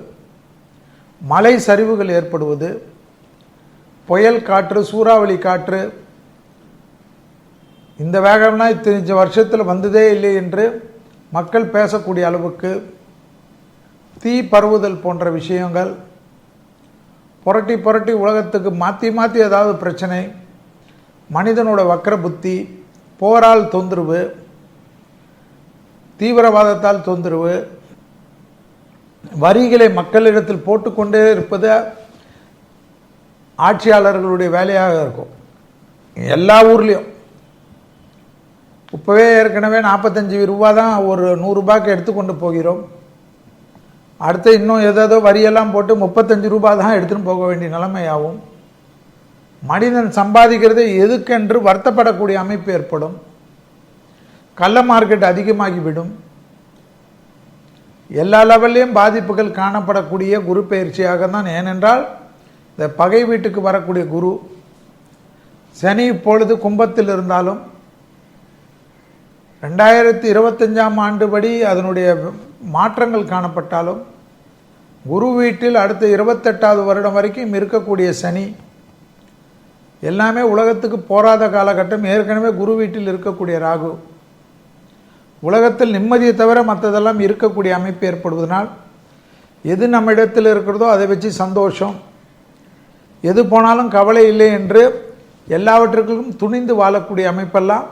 மலை சரிவுகள் ஏற்படுவது, புயல் காற்று, சூறாவளி காற்று, இந்த வேகம்னா இத்தனை வருஷத்தில் வந்ததே இல்லை என்று மக்கள் பேசக்கூடிய அளவுக்கு தீ பரவுதல் போன்ற விஷயங்கள், புரட்டி உலகத்துக்கு மாற்றி ஏதாவது பிரச்சனை, மனிதனோட வக்கர புத்தி, போரால் தொந்தரவு, தீவிரவாதத்தால் தொந்தரவு, வரிகளை மக்களிடத்தில் போட்டுக்கொண்டே இருப்பது ஆட்சியாளர்களுடைய வேலையாக இருக்கும். எல்லா ஊர்லேயும் இப்போவே ஏற்கனவே 45 ரூபா தான் ஒரு 100 ரூபாய்க்கு எடுத்துக்கொண்டு போகிறோம். அடுத்து இன்னும் ஏதோ வரியெல்லாம் போட்டு 35 ரூபா தான் எடுத்துன்னு போக வேண்டிய நிலைமையாகும். மனிதன் சம்பாதிக்கிறது எதுக்கென்று வருத்தப்படக்கூடிய அமைப்பு ஏற்படும். கள்ள மார்க்கெட் அதிகமாகிவிடும். எல்லா லெவல்லையும் பாதிப்புகள் காணப்படக்கூடிய குரு பயிற்சியாக தான். ஏனென்றால் இந்த பகை வீட்டுக்கு வரக்கூடிய குரு சனி இப்பொழுது கும்பத்தில் இருந்தாலும் 2025ஆம் ஆண்டு படி அதனுடைய மாற்றங்கள் காணப்பட்டாலும் குரு வீட்டில் அடுத்த 28வது வருடம் வரைக்கும் இருக்கக்கூடிய சனி எல்லாமே உலகத்துக்கு போராத காலகட்டம். ஏற்கனவே குரு வீட்டில் இருக்கக்கூடிய ராகு உலகத்தில் நிம்மதியை தவிர மற்றதெல்லாம் இருக்கக்கூடிய அமைப்பு ஏற்படுவதனால் எது நம்ம இடத்தில் இருக்கிறதோ அதை வச்சு சந்தோஷம், எது போனாலும் கவலை இல்லை என்று எல்லாவற்றுக்கும் துணிந்து வாழக்கூடிய அமைப்பெல்லாம்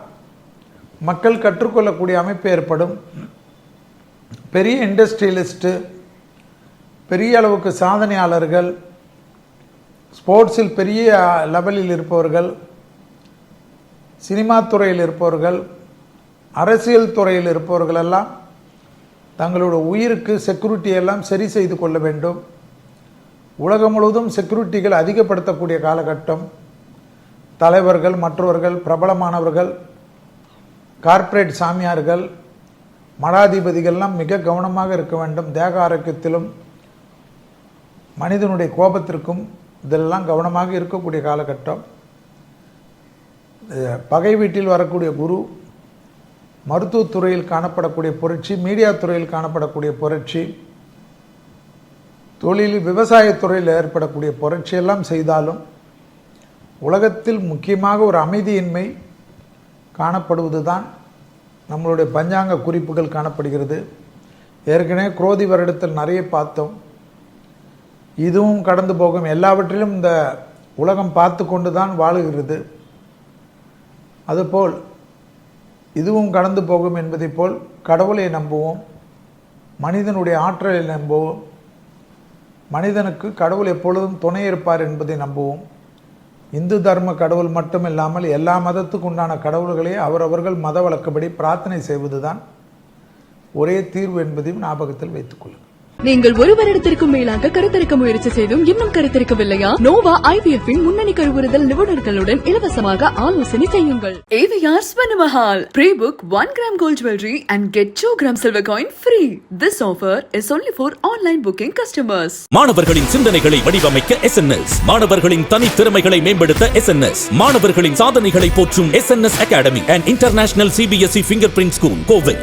மக்கள் கற்றுக்கொள்ளக்கூடிய அமைப்பு ஏற்படும். பெரிய இண்டஸ்ட்ரியலிஸ்ட்டு, பெரிய அளவுக்கு சாதனையாளர்கள், ஸ்போர்ட்ஸில் பெரிய லெவலில் இருப்பவர்கள், சினிமா துறையில் இருப்பவர்கள், அரசியல் துறையில் இருப்பவர்கள் எல்லாம் தங்களோட உயிருக்கு செக்யூரிட்டி எல்லாம் சரி செய்து கொள்ள வேண்டும். உலகம் முழுவதும் செக்யூரிட்டிகள் அதிகப்படுத்தக்கூடிய காலகட்டம். தலைவர்கள், மற்றவர்கள், பிரபலமானவர்கள், கார்ப்பரேட் சாமியார்கள், மடாதிபதிகள்லாம் மிக கவனமாக இருக்க வேண்டும். தேக ஆரோக்கியத்திலும் மனிதனுடைய கோபத்திற்கும் இதெல்லாம் கவனமாக இருக்கக்கூடிய காலகட்டம். பகை வீட்டில் வரக்கூடிய குரு, மருத்துவத்துறையில் காணப்படக்கூடிய புரட்சி, மீடியா துறையில் காணப்படக்கூடிய புரட்சி, தொழில் விவசாயத்துறையில் ஏற்படக்கூடிய புரட்சி எல்லாம் செய்தாலும் உலகத்தில் முக்கியமாக ஒரு அமைதியின்மை காணப்படுவது தான் நம்மளுடைய பஞ்சாங்க குறிப்புகள் காணப்படுகிறது. ஏற்கனவே குரோதி வருடத்தில் நிறைய பார்த்தோம். இதுவும் கடந்து போகும். எல்லாவற்றிலும் இந்த உலகம் பார்த்து கொண்டு தான் வாழுகிறது. அதுபோல் இதுவும் கடந்து போகும் என்பதை போல் கடவுளை நம்புவோம், மனிதனுடைய ஆற்றலை நம்புவோம், மனிதனுக்கு கடவுள் எப்பொழுதும் துணை இருப்பார் என்பதை நம்புவோம். இந்து தர்ம கடவுள் மட்டும் இல்லாமல் எல்லா மதத்துக்கு உண்டான கடவுள்களே அவரவர்கள் மத வழக்கப்படி பிரார்த்தனை செய்வதுதான் ஒரே தீர்வு என்பதையும் ஞாபகத்தில் வைத்துக் கொள்ளுங்கள். நீங்கள் ஒரு வருடத்திற்கும் மேலாக கருத்தரிக்க முயற்சி செய்தும் இன்னும் கருத்தரிக்கவில்லையா? நோவா IVF இன் முன்னணி கருவுறுதல் நிபுணர்களுடன் இலவசமாக ஆலோசனை செய்யுங்கள். AVR Swarnamahal Pre-book 1 gram gold jewelry and get 2 gram silver coin free. This offer is only for online booking customers. மாணவர்களின் சிந்தனைகளை வடிவமைக்க SNS, மாணவர்களின் தனித்திறமைகளை மேம்படுத்த SNS, மாணவர்களின் சாதனைகளை போற்றும் SNS Academy and International CBSE Fingerprint School, Kovai.